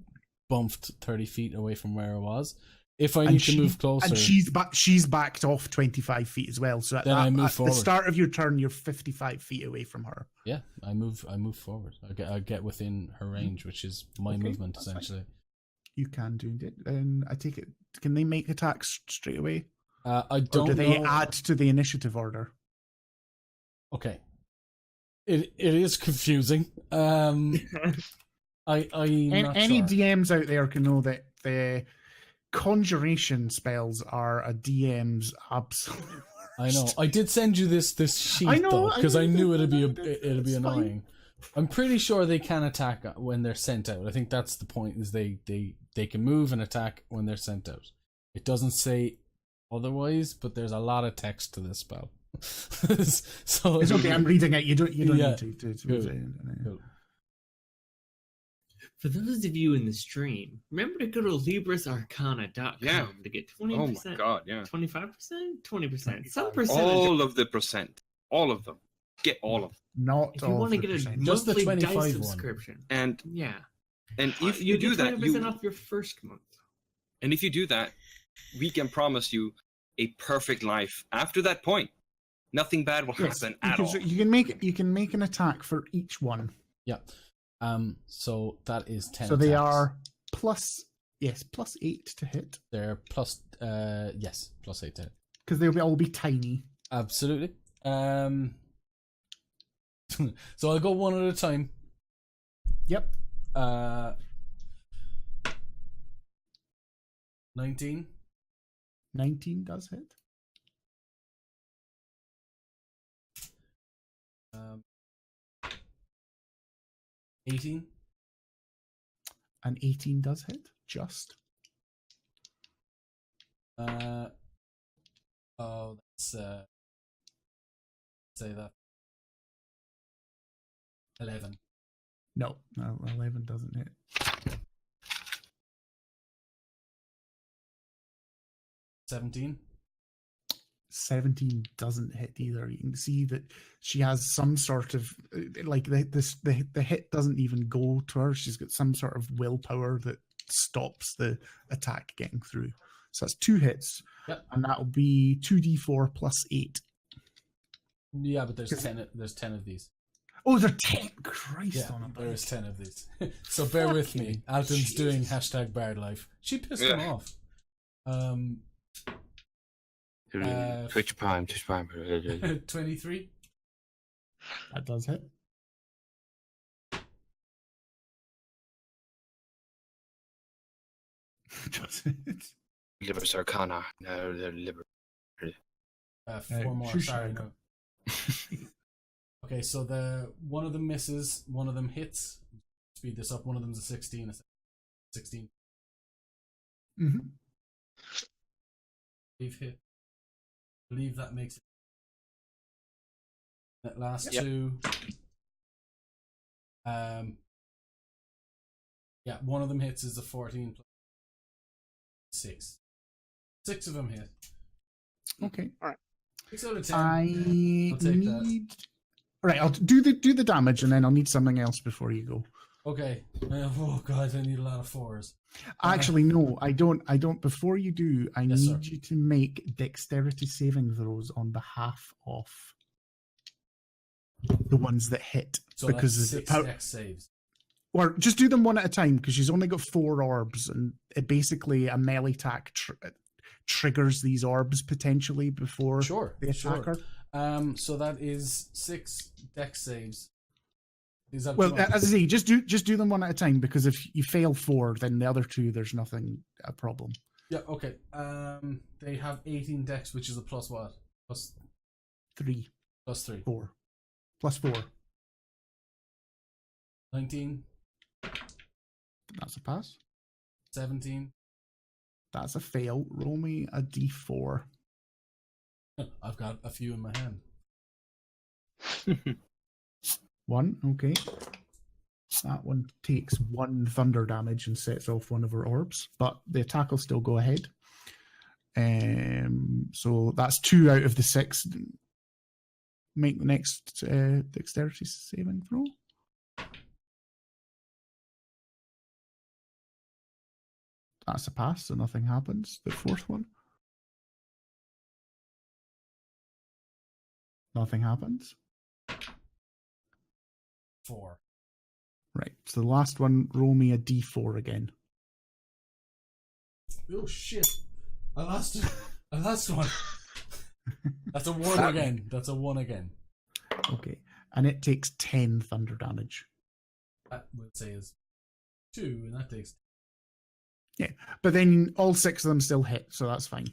bumped 30 feet away from where I was. If I need to move closer, And she's backed off 25 feet as well. So Then I move at the forward. start of your turn, you're 55 feet away from her. yeah, I move forward. I get within her range, which is my Okay, movement that's fine. essentially. You can do it. And I take it. Can they make attacks straight away? I Or don't do they know. add to the initiative order? Okay. It is confusing. Any not sure. DMs out there can know that the conjuration spells are a DM's absolute. I know. I did send you this sheet I know, though, because I knew it'd be it's fine. annoying. I'm pretty sure they can attack when they're sent out. I think that's the point. Is they can move and attack when they're sent out. It doesn't say otherwise, but there's a lot of text to this spell. So It's okay. I'm reading it. You don't Yeah. need to Cool. Cool. For those of you in the stream, remember to go to LibrasArcana.com Yeah. to get Oh 20%. my god, yeah. 25%? 20%. 25. Some percentage. All of the percent. All of them. Get all of them. Not If you all want to the get a percent. Just the monthly 25 dice one. subscription. And Yeah. if you do get that, 20% off your first month. we can promise you a perfect life. After that point, nothing bad will Yes, happen at all. you can make an attack for each one. Yeah. So that is 10. So they attacks. are plus 8 to hit They're plus plus 8 to hit. because they'll all be tiny. Absolutely. So I'll go one at a time. Yep. 19. 19 does hit. 18. And 18 does hit. Just. Let's say that 11. No, 11 doesn't hit. 17. 17 doesn't hit either. You can see that she has some sort of like the hit doesn't even go to her. She's got some sort of willpower that stops the attack getting through. So that's 2 hits. Yep. And that'll be 2d4 plus 8. Yeah, but there's 10 of these. Oh, there are 10. Christ Yeah, on a there bike. is 10 of these. So bear with me. Alton's doing #bard life. She pissed him off. Twitch Prime. 23. That does hit. Does hit. Libers Arcana. No, they're Liber. 4 more. shush, Sorry, Michael. no. Okay, so one of them misses, one of them hits. Speed this up. One of them's a 16. 16. Mm-hmm. We've hit. I believe that makes it. That last Yep. 2. Yeah, one of them hits is a 14 plus 6. 6 of them hit. Okay. 6 out of 10. I I'll take that. need. Right, I'll do the damage, and then I'll need something else before you go. Okay. Oh god, I need a lot of 4s. Actually, no, I don't. Before you do, I Yes, need sir. you to make dexterity saving throws on behalf of the ones that hit, So because that's the 6 power. dex saves. Or just do them one at a time, because she's only got 4 orbs, and it basically a melee attack triggers these orbs potentially before Sure. they attack her. So that is 6 dex saves. Is that Well, too much? as I say, just do them one at a time, because if you fail 4, then the other 2, there's nothing a problem. Yeah, okay. They have 18 dex, which is a plus what? 3, Plus 3. 4, plus 4. 19, That's a pass. 17. That's a fail. Roll me a d4. I've got a few in my hand. 1, okay. That one takes 1 thunder damage and sets off one of her orbs, but the attack will still go ahead. So that's 2 out of the 6. Make the next dexterity saving throw. That's a pass, so nothing happens. The 4th one. Nothing happens. 4. Right, so the last one, roll me a d4 again. Oh shit! I lost one. That's a 1 again. That's a 1 again. Okay, and it takes 10 thunder damage. That would say is 2, and that takes. But then all 6 of them still hit, so that's fine.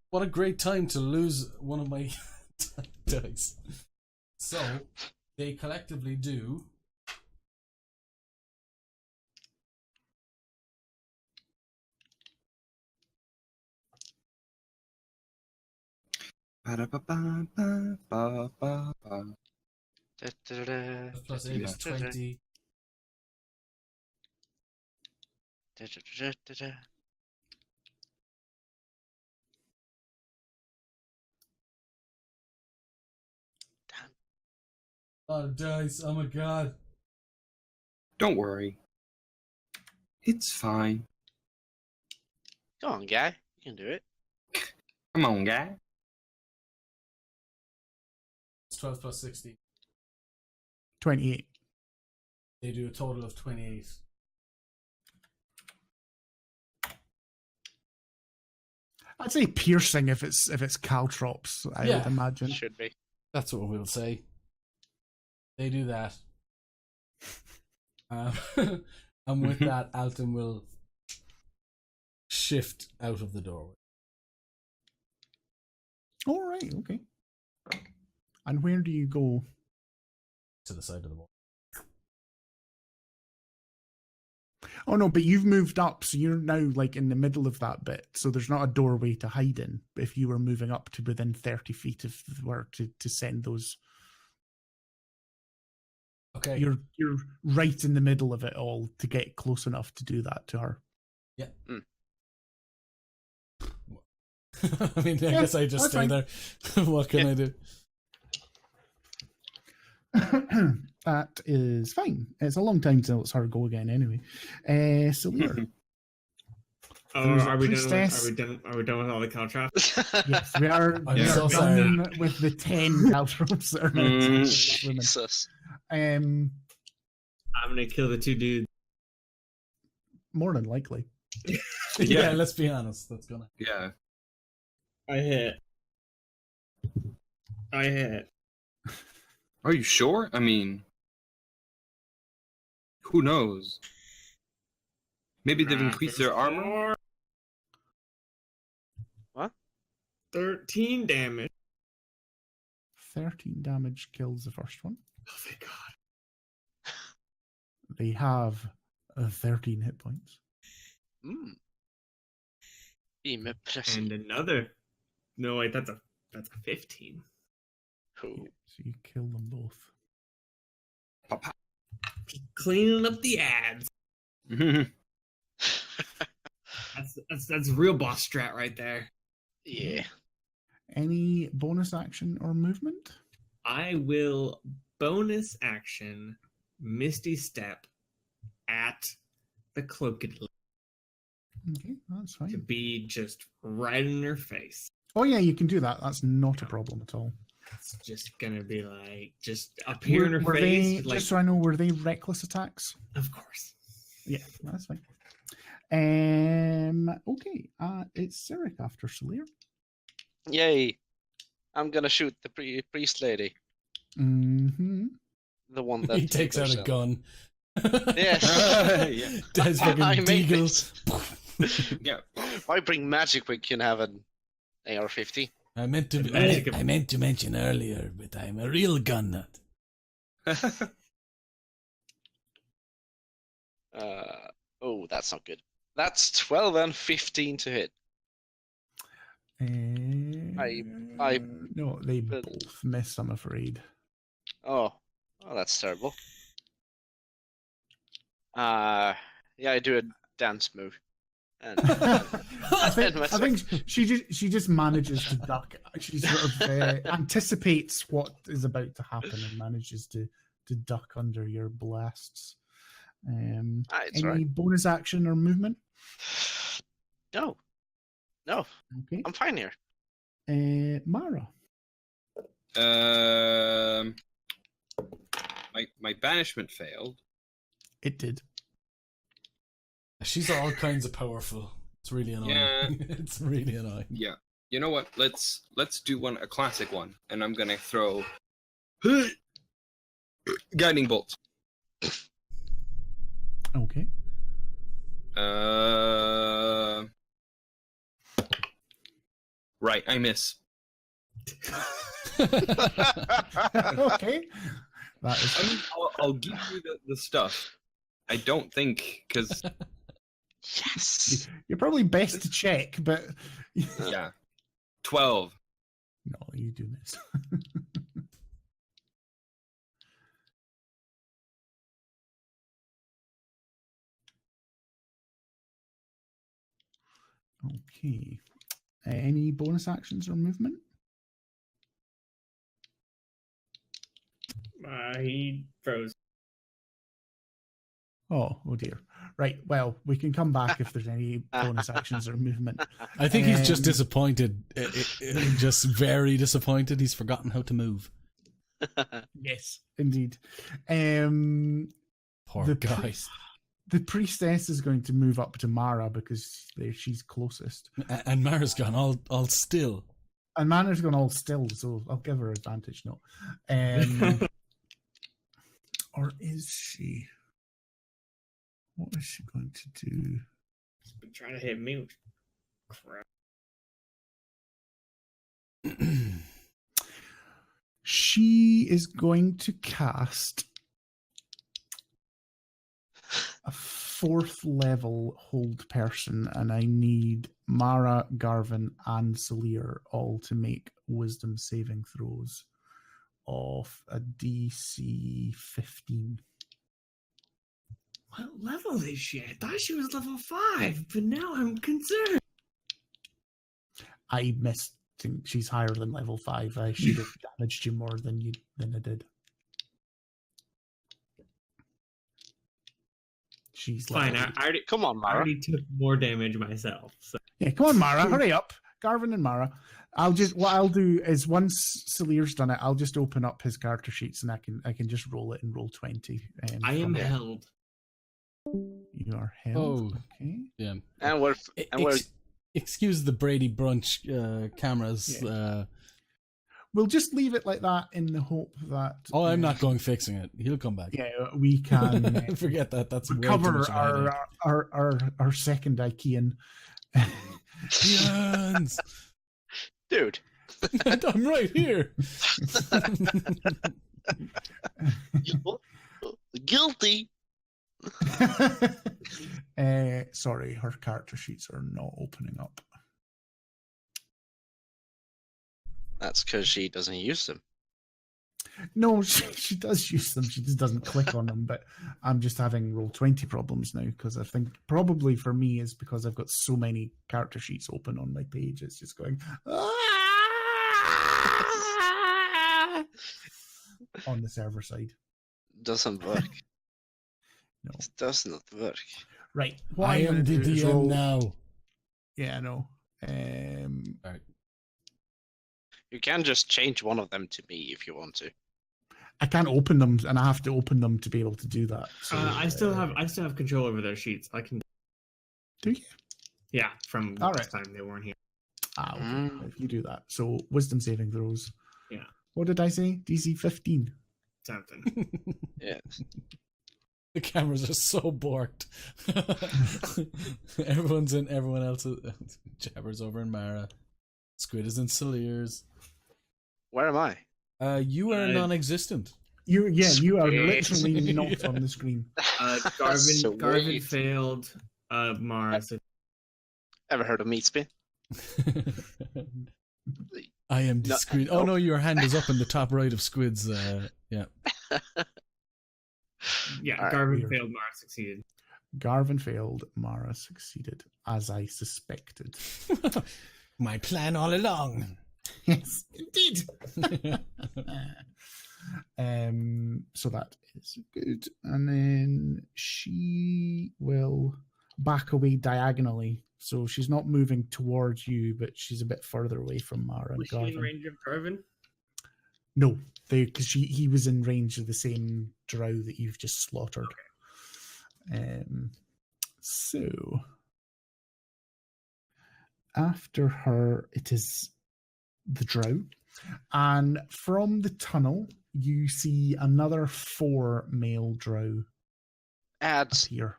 What a great time to lose one of my dice. So they collectively do. Ba-da-ba-ba-ba-ba-ba. Plus 8 is 20. A lot of dice. Oh my god. Don't worry. It's fine. Go on, guy. You can do it. Come on, guy. It's 12 plus 16. 28. They do a total of 28. I'd say piercing if it's caltrops, I Yeah. would imagine. Should be. That's what we'll say. They do that. And with that, Alton will shift out of the doorway. All right, okay. And where do you go? To the side of the wall. Oh no, but you've moved up, so you're now like in the middle of that bit. So there's not a doorway to hide in. But if you were moving up to within 30 feet of where to send those, Okay. you're right in the middle of it all to get close enough to do that to her. Yeah. Mm. I mean, I Yeah, guess I just that's stay there. What can I do? That is fine. It's a long time till it's her go again anyway. So we are. There's a Are we priestess. done with all the caltrops? Yes, we are, I'm we so are sorry. done with the 10 caltrops that are meant to be women. Jesus. I'm gonna kill the 2 dudes. More than likely. Yeah, let's be honest. That's gonna. Yeah. I hit. Are you sure? I mean, who knows? Maybe they've increased their armor? What? 13 damage. 13 damage kills the first one. Oh, thank God. They have 13 hit points. Beam impressive. And another. No, wait, that's a 15. Cool. So you kill them both. Papa. Cleaning up the ads. That's real boss strat right there. Yeah. Any bonus action or movement? I will bonus action Misty Step at the cloaked lady Okay, that's to fine. be just right in her face. Oh yeah, you can do that. That's not a problem at all. It's just gonna be like just up here in her Were face. they, Like, just so I know, were they reckless attacks? of course. Yeah, that's fine. Okay, it's Sirik after Solir. Yay. I'm gonna shoot the priest lady. Mm-hmm. The one that He takes out a gun. Yes. Yeah. Does fucking I made deagle. this. Yeah. Why bring magic when you can have an AR-50? I meant to. Magic. I meant to mention earlier, but I'm a real gun nut. Oh, that's not good. That's 12 and 15 to hit. I- No, they but- both miss, I'm afraid. Oh, that's terrible. Yeah, I do a dance move. And I think she just manages to duck. She sort of anticipates what is about to happen and manages to duck under your blasts. it's Any right. bonus action or movement? No, Okay. I'm fine here. Mara. My banishment failed. It did. She's all kinds of powerful. It's really annoying. Yeah. It's really annoying. Yeah. You know what? Let's do a classic one, and I'm gonna throw guiding bolt. Okay. Right, I miss. Okay. That is. I mean, I'll give you the stuff. I don't think, because, Yes. You're probably best to check, but yeah. 12. no, you do miss. Okay. Any bonus actions or movement? He froze. Oh dear. Right. Well, we can come back if there's any bonus actions or movement. I think he's just Um, disappointed. Just very disappointed. He's forgotten how to move. Yes, indeed. Um, Poor the guy. priest- the priestess is going to move up to Mara because she's closest. And Mara's gone all still. And Mana's gone all still, so I'll give her advantage. No. Or is she? What is she going to do? Been trying to hit me. Crap. She is going to cast a 4th level hold person, and I need Mara, Garvin, and Salir all to make wisdom saving throws of a DC 15. What level is she? I thought she was level 5, but now I'm concerned. I missed. Think she's higher than level 5. I should have damaged you more than I did. She's Fine, level I already Come on, I Mara. already took more damage myself. So. Yeah, come on, Mara, hurry up. Garvin and Mara. What I'll do is once Salir's done it, I'll just open up his character sheets and I can just roll it and roll 20. I am from there. held. You are held. Okay. Yeah. And we're Excuse the Brady Brunch cameras. Yeah. We'll just leave it like that in the hope that. I'm not going fixing it. He'll come back. Yeah, we can Forget that. That's way too recover much of a headache. our second Ikean. Jans! dude. I'm right here. Guilty. Sorry, her character sheets are not opening up. That's because she doesn't use them. No, she does use them. She just doesn't click on them. But I'm just having roll 20 problems now because I think probably for me is because I've got so many character sheets open on my page. It's just going on the server side. Doesn't work. No. It does not work. Right. I am the DM now. Yeah, I know. You can just change one of them to me if you want to. I can't open them, and I have to open them to be able to do that. So, I still have control over their sheets. I can. Do you? Yeah, from All last right. time they weren't here. Okay. If you do that, so wisdom saving throws. Yeah. What did I say? DC 15. Something. Yes. The cameras are so borked. Everyone else is Jabber's over in Mara. Squid is in Salir's. Where am I? You are non-existent. You are Sweet. literally not on the screen. Garvin Sweet. failed. Mara. Ever heard of meat spin? I am discreet. Oh no, your hand is up in the top right of Squid's. Yeah. Yeah, All right. Garvin Weird. failed. Mara succeeded. Garvin failed. Mara succeeded, as I suspected. My plan all along. Yes, indeed. So that is good. And then she will back away diagonally. So she's not moving towards you, but she's a bit further away from Mara and Was she in Garvin. range of Garvin? No, because he was in range of the same drow that you've just slaughtered. So after her, it is the drow, and from the tunnel you see another 4 male drow Ads. appear.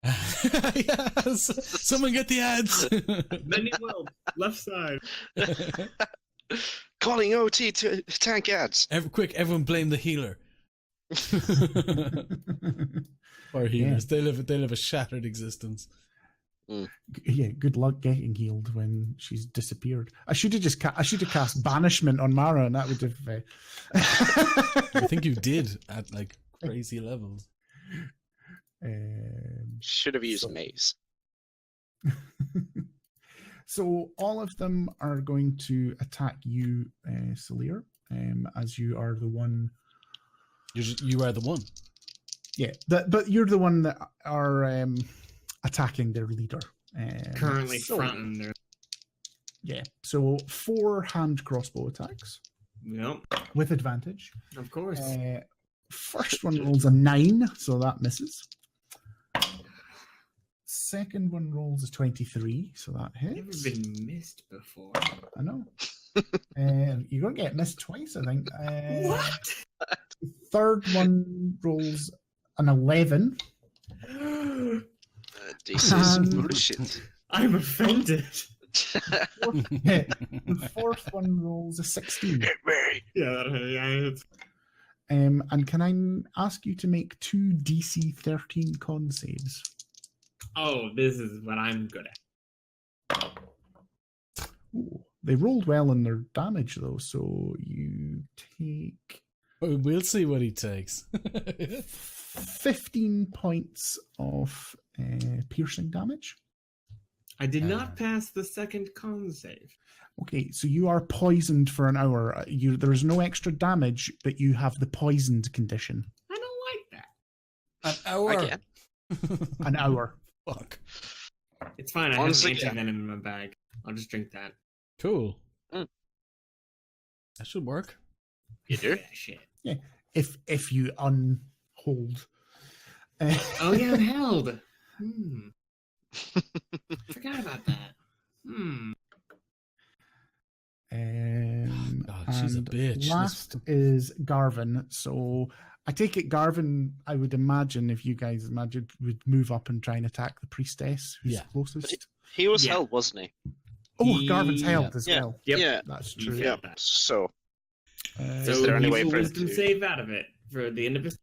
Yes! Someone get the ads! Many well, left side. Calling OT to tank ads. Quick, everyone blame the healer. Or healers. They live a shattered existence. Yeah, good luck getting healed when she's disappeared. I should have cast banishment on Mara, and that would have. I think you did at like crazy levels. Should have used maze. So all of them are going to attack you, Salir, as you are the one. You are the one. Yeah, but you're the one that are attacking their leader. Currently fronting there. Yeah, so 4 hand crossbow attacks. Yep, with advantage. of course. First one rolls a 9, so that misses. Second one rolls a 23, so that Never hits. been missed before. I know. You're going to get missed twice, I think. What? Third one rolls an 11. This is bullshit. I'm offended. The fourth one rolls a 16. Yeah, it's And can I ask you to make 2 DC 13 con saves? oh, this is what I'm good at. Ooh, they rolled well in their damage, though, so you take We'll see what he takes. 15 points of piercing damage. I did not pass the second con save. Okay, so you are poisoned for an hour. There is no extra damage, but you have the poisoned condition. I don't like that. An hour. Again. An hour. Fuck. It's fine. I Once have an again. antivenom in my bag. I'll just drink that. Cool. Mm. That should work. You do? Yeah, shit. Yeah, if you unhold. Oh yeah, I'm held. Forgot about that. God, she's a and bitch. Last is Garvin. So I take it Garvin, I would imagine, if you guys imagine, would move up and try and attack the priestess who's Yeah. closest. He was Yeah. held, wasn't he? Oh, Garvin's held Yeah. as Yeah. well. Yep. Yeah. That's You true. failed Yeah. that. So Uh, So Is there any use way a for him wisdom to- save out of it for the end of his?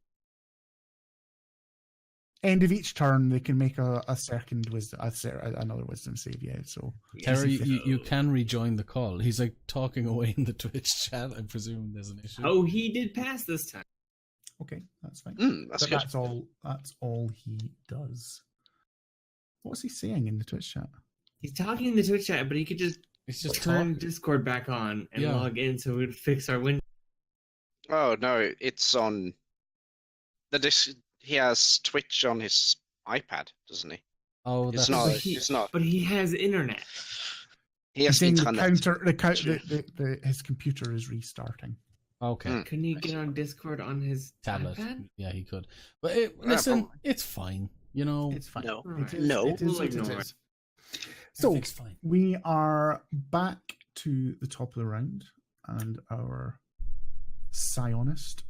end of each turn, they can make a second wisdom, another wisdom save. Yeah, so Terry, DC you can rejoin the call. He's like talking away in the Twitch chat. I presume there's an issue. Oh, he did pass this time. okay, that's fine. that's But good. that's all he does. What's he saying in the Twitch chat? He's talking in the Twitch chat, but he could just He's just turn talking. Discord back on and Yeah. log in so we'd fix our window. Oh no, it's on the he has Twitch on his iPad, doesn't he? Oh, It's that's not. But he- It's not. But he has internet. He He's has saying internet. his computer is restarting. okay. Hmm. Couldn't he get on Discord on his Tablet. iPad? Yeah, he could. But listen, probably. it's fine. You know, It's fine. No. It is, No. it is We'll what it ignore is. So everything's fine. we are back to the top of the round and our Psionist.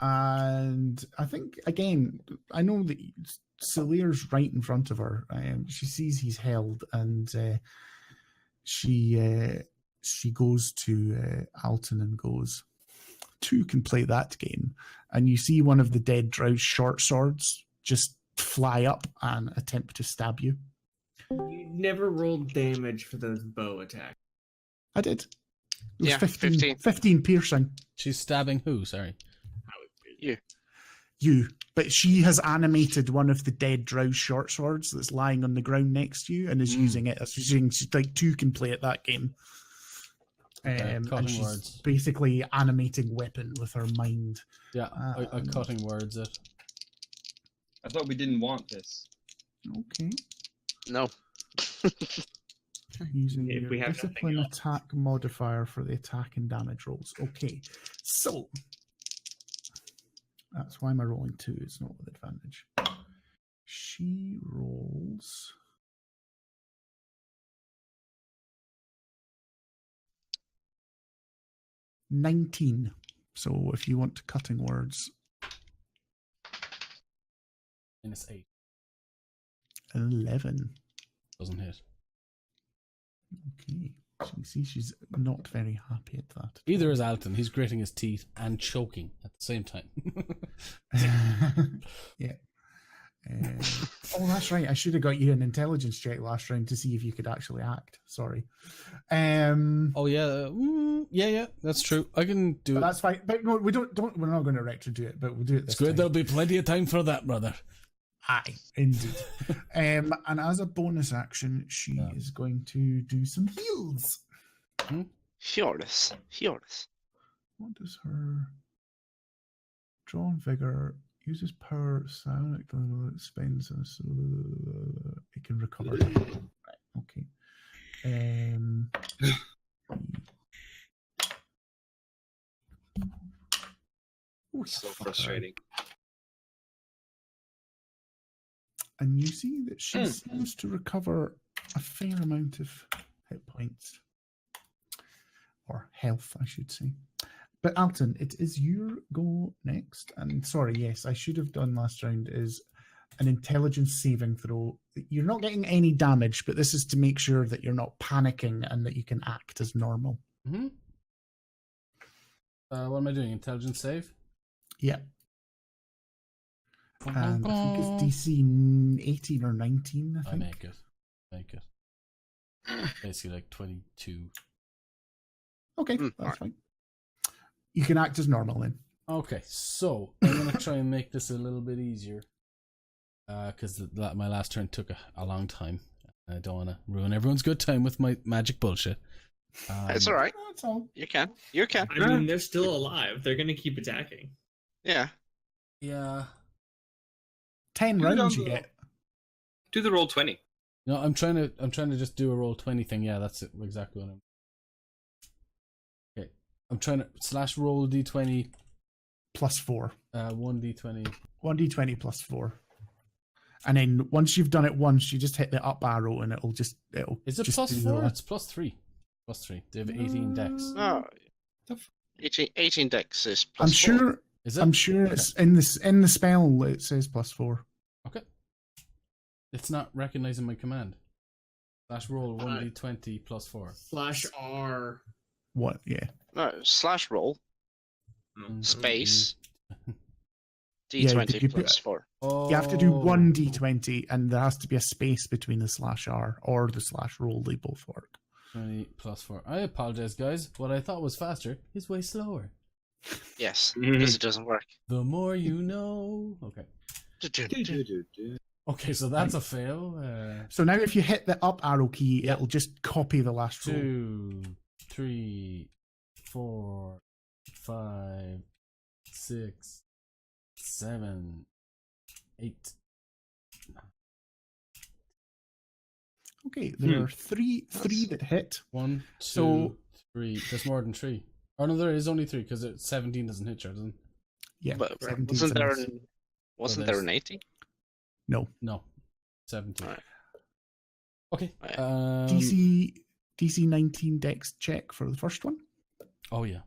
And I think, again, I know that Salir's right in front of her. She sees he's held, and she goes to Alton and goes, "Two can play that game." And you see one of the dead drow's short swords just fly up and attempt to stab you. You never rolled damage for those bow attacks. I did. It was Yeah, 15 15. piercing. She's stabbing who? Sorry. You. But she has animated one of the dead drow's short swords that's lying on the ground next to you and is using it. She's like, two can play at that game. And cutting she's words. basically animating weapon with her mind. Yeah, I cutting words it. I thought we didn't want this. Okay. No. Using If your we have nothing discipline else. attack modifier for the attack and damage rolls. Okay. So that's why am I rolling 2? It's not with advantage. She rolls. $19. So if you want cutting words, -8. 11. Doesn't hit. Okay. So you see she's not very happy at that. Either is Alton. He's gritting his teeth and choking at the same time. Yeah. Oh, that's right. I should have got you an intelligence check last round to see if you could actually act. Sorry. Oh yeah, yeah, that's true. I can do But it. that's fine. But no, we don't. We're not going to retro do it. But we'll do it this It's good. time. There'll be plenty of time for that, brother. Aye, indeed. And as a bonus action, she is going to do some heals. Fjordus. What does her draw and vigor uses power psionic level it spends so it can recover. Right, okay. So frustrating. And you see that she seems to recover a fair amount of hit points. Or health, I should say. But Alton, it is your go next. And sorry, yes, I should have done last round is an intelligence saving throw. You're not getting any damage, but this is to make sure that you're not panicking and that you can act as normal. Mm-hmm. What am I doing? Intelligence save? Yeah. And I think it's DC 18 or 19, I I think. make it. Basically like 22. Okay, that's fine. You can act as normal then. Okay, so I'm going to try and make this a little bit easier. Because my last turn took a long time. I don't want to ruin everyone's good time with my magic bullshit. It's alright. That's all. You can. I mean, they're still alive. They're gonna keep attacking. Yeah. Yeah. 10 Do it on rounds you the- get. Do the roll 20. No, I'm trying to just do a roll 20 thing. Yeah, that's it, exactly what I'm. Okay, I'm trying to / roll d20 Plus 4. 1d20. 1d20 plus 4. And then once you've done it once, you just hit the up arrow and it'll Is it just plus do 4? the- It's plus 3. Plus 3. They have 18 decks. Oh, 18 dex is I'm plus 4. sure Is it? I'm sure it's in the spell it says plus 4. Okay. It's not recognizing my command. / roll 1d20 plus 4. /R. What? Yeah. No, / roll space Yeah, d20 did you put- plus 4. Oh. You have to do 1d20 and there has to be a space between the /R or the /roll. They both work. 20 plus 4. I apologize, guys. What I thought was faster is way slower. Yes, because it doesn't work. The more you know. Okay. Okay, so that's a fail. So now if you hit the up arrow key, it'll just copy the last roll. 2, 3, 4, 5, 6, 7, 8. Okay, there are three that hit. 1, 2, So- 3. There's more than 3. Oh no, there is only 3 because 17 doesn't hit you, doesn't it? Yeah, But 17 wasn't there miss. there an 18? No. No. 17. Alright. Okay. Alright. DC 19 dex check for the first one. Oh yeah.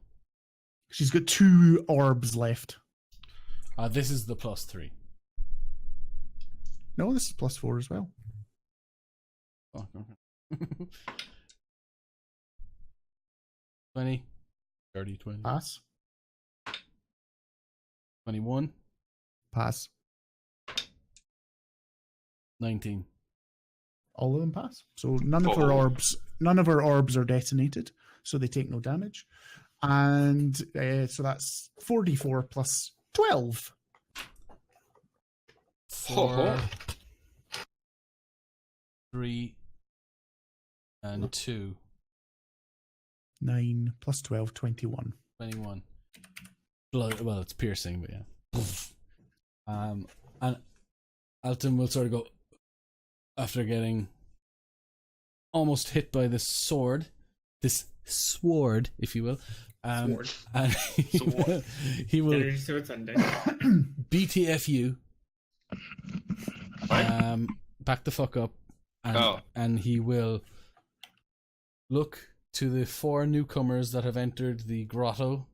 She's got 2 orbs left. This is the plus 3. No, this is plus 4 as well. Oh, okay. 20, 30, 20, Pass. 21, Pass. 19. All of them pass. So none of her orbs are detonated, so they take no damage. And so that's 4d4 plus 12. 4, 3, and 2. 9 plus 12, 21. 21. Well, it's piercing, but yeah. And Alton will sort of go after getting almost hit by this sword, if you will. Sword. And he will Energy sword Sunday. BTFU. Back the fuck up, and he will look to the 4 newcomers that have entered the grotto,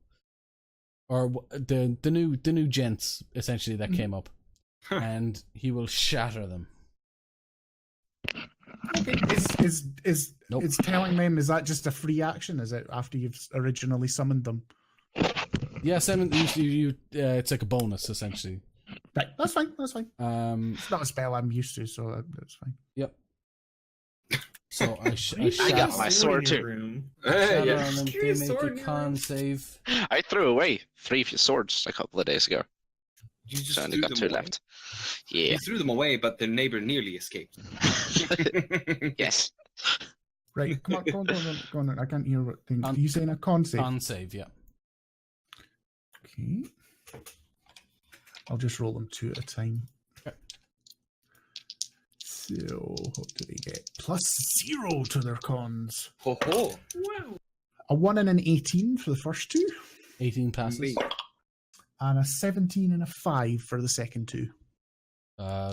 or the new gents essentially that came up, and he will shatter them. Okay. Nope. Is telling them, is that just a free action? Is it after you've originally summoned them? Yeah, Simon, it's like a bonus essentially. Right, that's fine. That's fine. It's not a spell I'm used to, so that's fine. Yep. So I I got my sword too. Room. shatter Yeah. on them. They Curious make sword a in your con room. save. I threw away 3 swords a couple of days ago. You just So I only threw got them 2 away. left. Yeah. You threw them away, but their neighbor nearly escaped. Yes. Right, come on, go on. I can't hear what thing. Are you saying a con save? Con save, yeah. Okay. I'll just roll them 2 at a time. Okay. So, what do they get? +0 to their cons. Ho ho. Wow. A 1 and an 18 for the first 2, 18 passes. Me. and a 17 and a 5 for the second 2.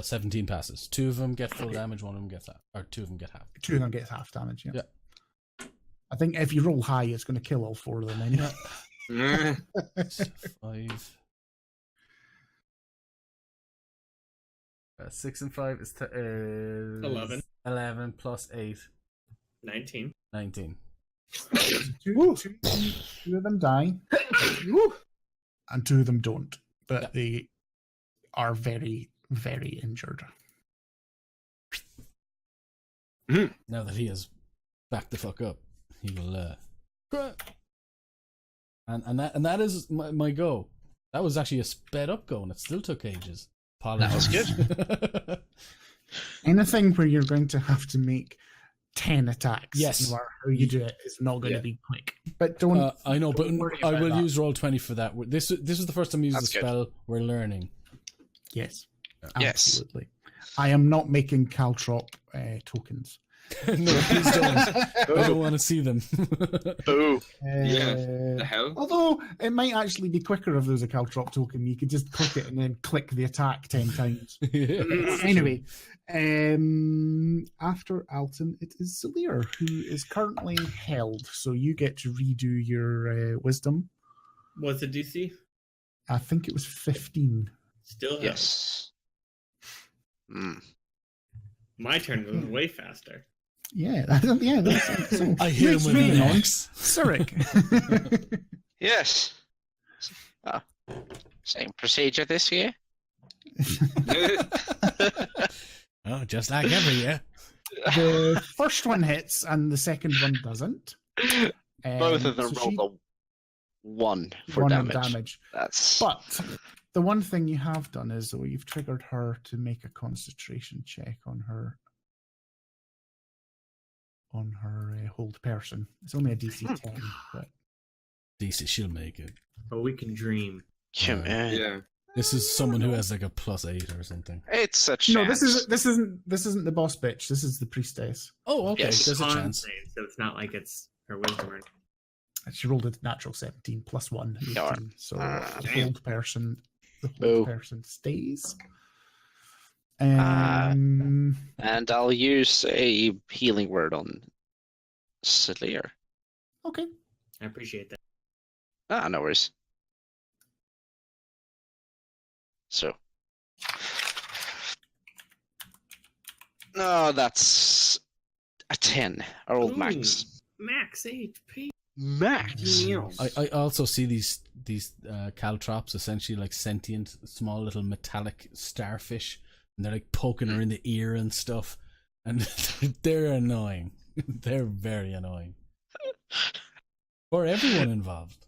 17 passes. 2 of them get full damage, 1 of them gets half. Or 2 of them get half. 2 of them get half damage, yeah. Yeah. I think if you roll high, it's going to kill all 4 of them anyway. So 5. 6 and 5 is 11. 11 plus 8. 19. 19. Two of them die, and 2 of them don't. But Yeah. they are very, very injured. Now that he has backed the fuck up, he will and that is my go. That was actually a sped up go, and it still took ages. That was good. Anything where you're going to have to make 10 attacks, Yes. no matter how you do it, is not going Yeah. to be quick. But don't. I know, but don't worry I about will that. use Roll20 for that. This is the first time we use That's the good. spell. We're learning. Yes. Yes. Absolutely. I am not making caltrop tokens. No, please don't. I don't want to see them. Boo. Yeah. Uh, The hell? Although it might actually be quicker if there's a caltrop token. You could just click it and then click the attack 10 times. Anyway, after Alton, it is Zalir, who is currently held. So you get to redo your wisdom. What's the DC? I think it was 15. Still held. Yes. My turn was way faster. Yeah, that's so. I hear him with moving an on. X. Cyric. Yes. Same procedure this year. Oh, just like every year. The first one hits and the second one doesn't. Both of them so she- rolled a 1 for one of damage. That's But the one thing you have done is, though, you've triggered her to make a concentration check on her hold person. It's only a DC 10, but DC, she'll make it. But we can dream. come on. Yeah. This is someone who has like a +8 or something. It's a chance. no, this isn't the boss bitch. This is the priestess. Oh, okay. Yes. There's a Con chance. save, so it's not like it's her wisdom or She rolled a natural 17 plus 1, 18. Yeah. So Ah, the damn. hold person Boo. stays. And I'll use a healing word on Zalir. Okay. I appreciate that. No worries. So. No, that's a 10. I rolled max. Max HP. Max? I also see these caltrops essentially like sentient, small little metallic starfish, and they're like poking her in the ear and stuff, and they're annoying. They're very annoying for everyone involved.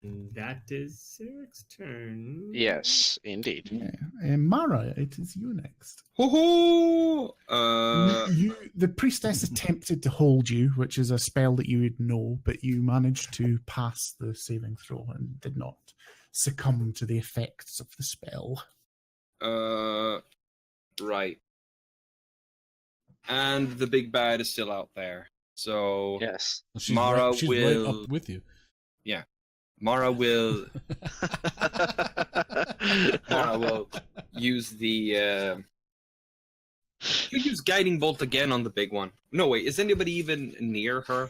That is Cyric's turn. Yes, indeed. Yeah. Mara, it is you next. Ho ho! The priestess attempted to hold you, which is a spell that you would know, but you managed to pass the saving throw and did not succumb to the effects of the spell. Right. And the big bad is still out there. So Yes. She's Mara she's will- right up with you. Mara will use the you use guiding bolt again on the big one. No wait, is anybody even near her?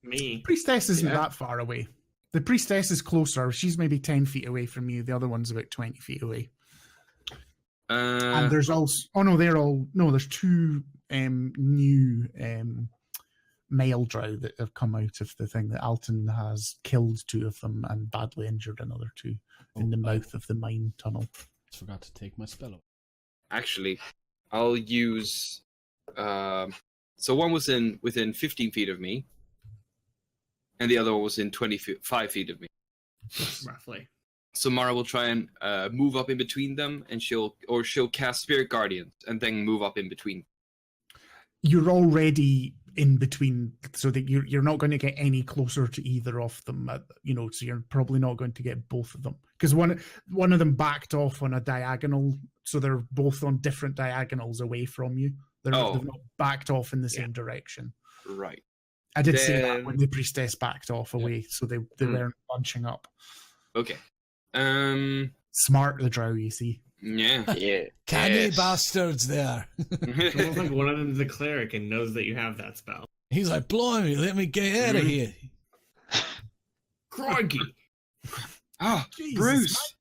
Me. Priestess isn't Yeah. that far away. The priestess is closer. She's maybe 10 feet away from you. The other one's about 20 feet away. And there's also... Oh, no, they're all... No, there's two new male drow that have come out of the thing that Alton has killed 2 of them and badly injured another 2 in the mouth of the mine tunnel. I forgot to take my spell away. Actually, I'll use... so one was within 15 feet of me, and the other one was in 5 feet of me. Roughly. So Mara will try and move up in between them, and she'll cast Spirit Guardians and then move up in between. You're already in between, so that you're not going to get any closer to either of them. So you're probably not going to get both of them because one of them backed off on a diagonal, so they're both on different diagonals away from you. They've not backed off in the same direction. Right. I did say that when the priestess backed off away, so they weren't bunching up. Okay. Smart, the drow, you see. Yeah. Yeah. Canny bastards there. It's almost like one of them is a cleric and knows that you have that spell. He's like, blimey, let me get out of here. Crikey! Oh, Jesus, Bruce!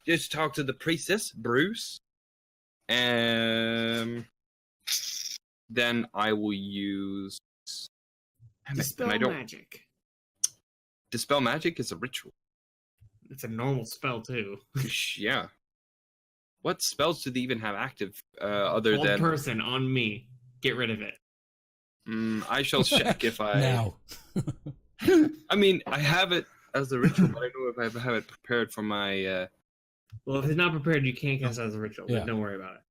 Just talk to the priestess, Bruce. Then I will use... Dispel magic. Dispel magic is a ritual. It's a normal spell, too. Yeah. What spells do they even have active other Old than... person on me. Get rid of it. I shall check if I... Now. I mean, I have it as a ritual, but I don't know if I have it prepared for my... Well, if it's not prepared, you can't cast it as a ritual, but don't worry about it.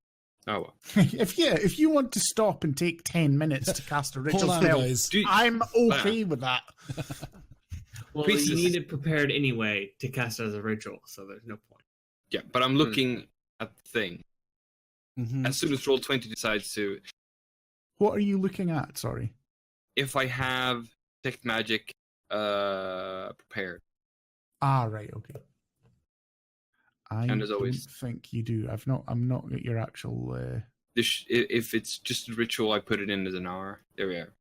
Oh, well. If you want to stop and take 10 minutes to cast a ritual Hold on, spell, guys. I'm okay with that. Well, Priestess. you need it prepared anyway to cast it as a ritual, so there's no point. Yeah, but I'm looking at the thing. Mm-hmm. As soon as Roll20 decides to... What are you looking at? Sorry. If I have detect magic prepared. Ah, right, okay. I And as always- don't think you do. I'm not at your actual... If it's just a ritual, I put it in as an hour. There we are.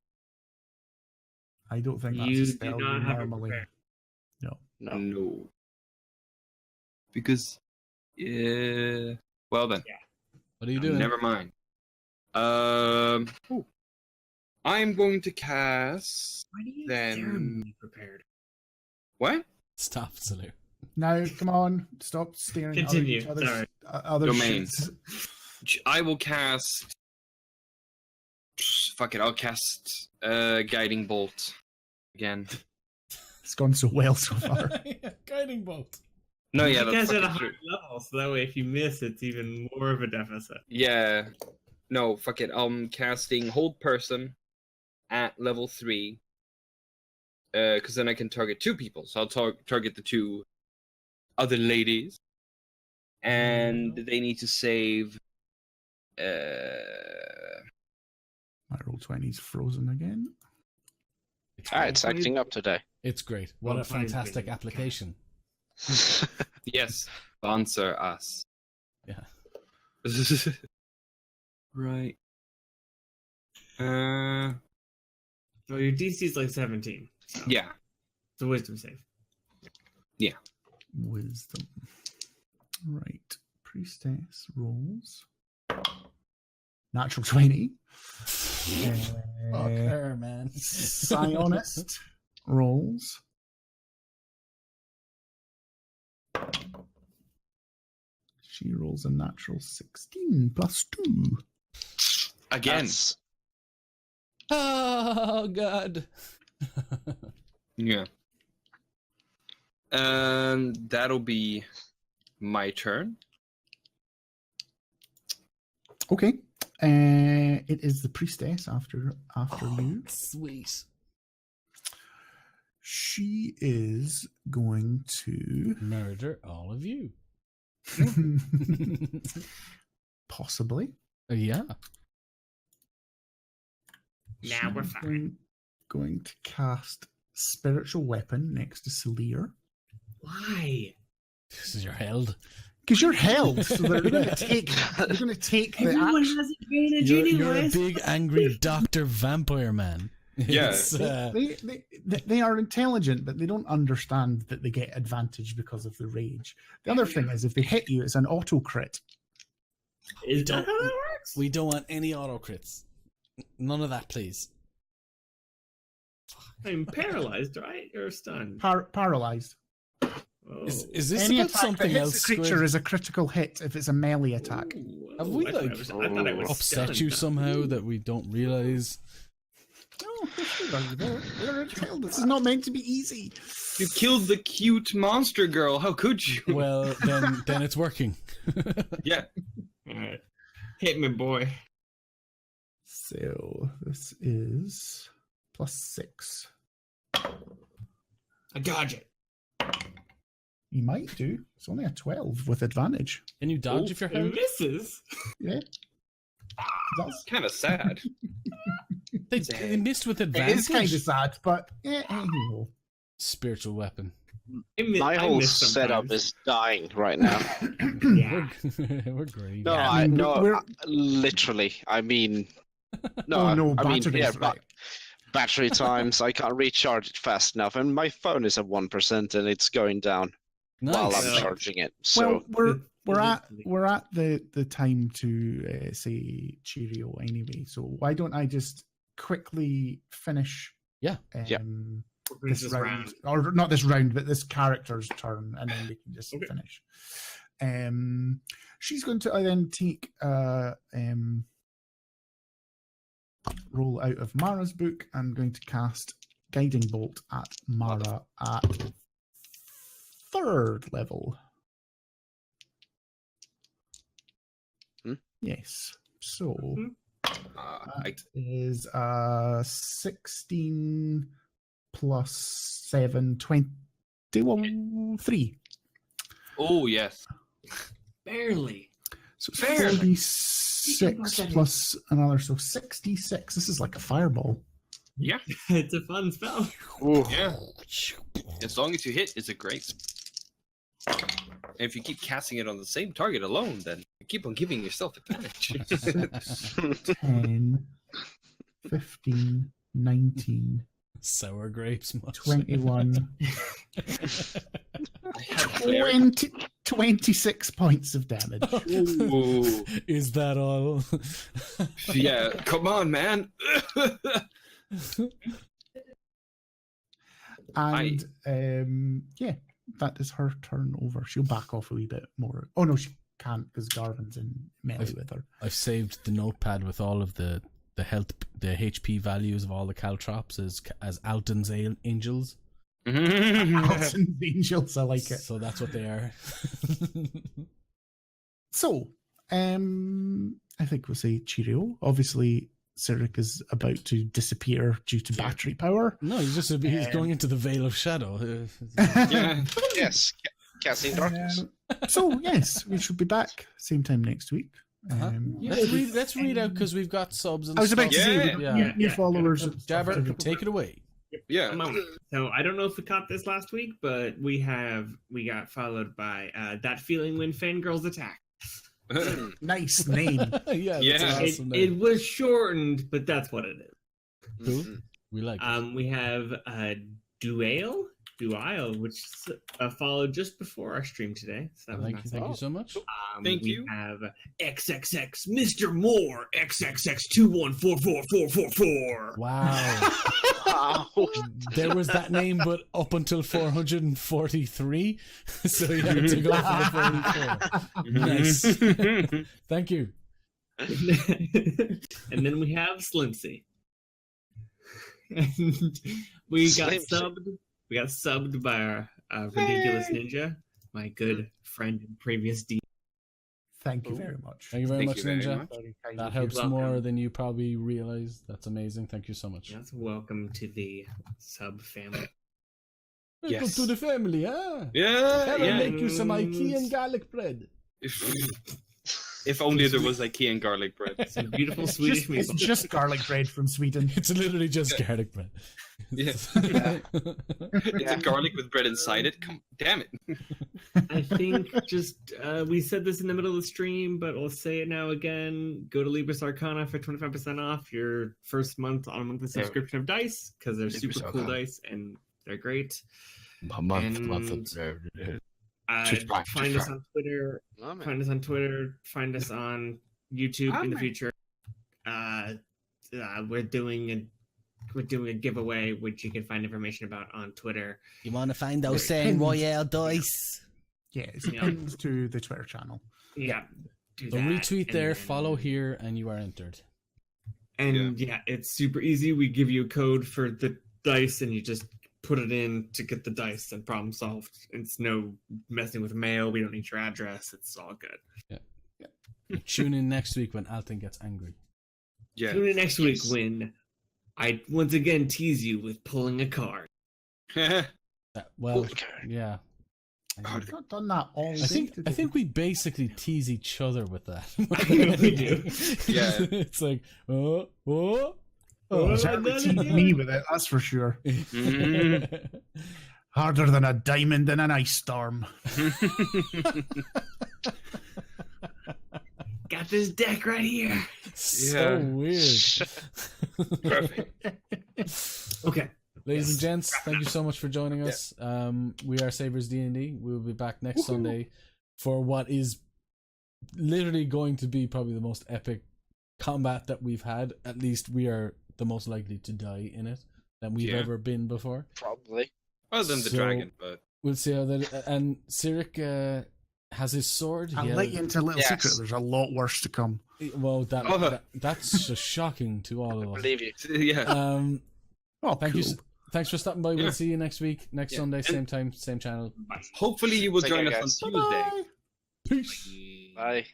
I don't think that's You a do spell not you have it normally... prepared. No. No. Because... well then. What are you doing? Never mind. I'm going to cast... Why do you Then- be prepared? What? Stop, Salute. Now, come on. Stop staring Continue, at other, sorry. other Domains. shits. I will cast... Fuck it, I'll cast Guiding Bolt again. It's gone so well so far. Guiding bolt. No, yeah, You that's guys at a fucking higher true. level, so that way if you miss, it's even more of a deficit. Yeah. No, fuck it. I'm casting Hold Person at level 3. Because then I can target 2 people. So I'll target the 2 other ladies. And they need to save... My Roll20's frozen again. It's acting up today. It's great. What Well, a fantastic fine. application. Yes. Sponsor us. Yeah. Right. Well, your DC is like 17. So Yeah. it's a wisdom save. Wisdom. Right. Priestess rolls. Natural 20. Fuck her, man. Psionist rolls. She rolls a natural 16 plus 2. Again. That's- Oh, God. Yeah. That'll be my turn. Okay. It is the priestess after you. Sweet. She is going to Murder all of you. possibly. Yeah. Now we're She's fine. Going to cast spiritual weapon next to Salir. Why? This is your held. Because you're held, so they're going to take. They're going to take the Everyone action. has advantage You're a anyways. big angry doctor vampire man. Yeah. It's, They are intelligent, but they don't understand that they get advantage because of the rage. The other thing is, if they hit you, it's an auto crit. Is that how that works? we don't want any auto crits. None of that, please. I'm paralyzed, right? Or stunned? Paralyzed. Oh. Is this Any about attack something that hits else? the creature Squid? is a critical hit if it's a melee attack. Ooh, Have we, I thought like, I thought I was upset stunned. you somehow that we don't realize? No, they're a child. This is not meant to be easy. You killed the cute monster girl. How could you? Well, then it's working. Yeah. Alright. Hit me, boy. So this is +6. I dodge it. You might do. It's only a 12 with advantage. Can you dodge if you're It hurt? misses. Yeah. That's, Kind of sad. They missed with it advantage. is kind of sad, but yeah, anyhow. Spiritual weapon. My I whole miss setup sometimes. is dying right now. Yeah. We're great. No, I mean, we're- literally. I mean, no, Oh no, I mean, batteries, yeah, right. battery times. I can't recharge it fast enough, and my phone is at 1%, and it's going down while Nice. I'm charging it. So Well, we're at Literally. the time to say cheerio anyway. So why don't I just quickly finish? Yeah. Yeah. This round, or not this round, but this character's turn, and then we can just Okay. finish. She's going to then take roll out of Mara's book. I'm going to cast Guiding Bolt at Mara at 3rd level. Hmm? Yes. So I, that is 16 plus 7, 23. oh, yes. Barely. So it's Fair. 46 plus another, so 66. This is like a fireball. Yeah. It's a fun spell. Yeah. As long as you hit, it's a great. And if you keep casting it on the same target alone, then you keep on giving yourself advantage. 10, 15, 19, Sour grapes. Much. 21, I have cleric. 26 points of damage. Ooh. Is that all? Yeah, come on, man. And yeah, that is her turn over. She'll back off a wee bit more. Oh no, she can't because Garvin's in melee with her. I've saved the notepad with all of the HP values of all the caltrops as Alton's angels. Alton's angels, I like it. So that's what they are. So, I think we'll say cheerio. Obviously, Cyric is about to disappear due to battery power. No, he's going into the Veil of Shadow. Yeah. yes, casting darkness. So, yes, we should be back same time next week. Let's read out because we've got subs and I was about to stuff. say, Yeah. we've got Yeah. new followers. and stuff Jabber, to- take it away. Yeah. So I don't know if we caught this last week, but we got followed by That Feeling When Fangirls Attack. Nice name. Yeah, that's Yeah. an It, awesome it name. was shortened, but that's what it is. Cool. We like it. We have Duale, which followed just before our stream today. So that was nice. Thank you so much. Thank we you. have XXX Mr. Moore XXX 21444444. Wow. Wow. There was that name, but up until 443, so you had to go for the 44. Nice. Thank you. And then we have Slimsy. And we got Slimsy. subbed. We got subbed by our ridiculous ninja, my good friend and previous D. Thank you very much. Thank you very Thank much, you very Ninja. much. Very kind That of you. helps Welcome. more than you probably realize. That's amazing. Thank you so much. Yes, welcome to the sub family. Welcome Yes. to the family, huh? Yeah. Can I Yeah. make you some Ikea and garlic bread? If only there was IKEA and garlic bread. Some beautiful Swedish It's meatballs. just garlic bread from Sweden. It's literally just garlic bread. Yeah. It's a garlic with bread inside it. Damn it. I think just we said this in the middle of the stream, but I'll say it now again. Go to Libris Arcana for 25% off your first month on a monthly subscription of dice because they're Libris super cool Arcana. dice and they're great. month Find us on Twitter. Oh, man. Find us on Twitter. Find us on YouTube in the future. We're doing a giveaway, which you can find information about on Twitter. You want to find those They're saying pinned. Royale dice? Yeah, it's Yeah. pinned to the Twitter channel. Yeah. Do So that, retweet and there, then- follow here, and you are entered. And yeah, it's super easy. We give you a code for the dice, and you just put it in to get the dice, and problem solved. It's no messing with mail. We don't need your address. It's all good. Tune in next week when Alton gets angry. Yeah. Tune in next week Yes. when I once again tease you with pulling a card. Well, Okay. yeah. I've not done that all day I today. think we basically tease each other with that. We do. Yeah. It's like, oh. Oh, I certainly done it teased again. me with it, that's for sure. Harder than a diamond in an ice storm. Got this deck right here. So Yeah. weird. Perfect. Okay. Ladies and Yes. gents, thank you so much for joining us. We are Saviours DND. We will be back next Sunday for what is literally going to be probably the most epic combat that we've had. At least we are the most likely to die in it than we've Yeah. ever been before. Probably. Other than the So- dragon, but We'll see how that. And Cyric has his sword. I'll He let has- you into a little Yes. secret. There's a lot worse to come. Well, Oh. that's just shocking to all of us. Believe you. yeah. Oh, Thank cool. you. Thanks for stopping by. Yeah. We'll see you next week, next Yeah. Sunday, And- same time, same channel. Hopefully you will Take join care, us guys. on Tuesday. Peace. Bye.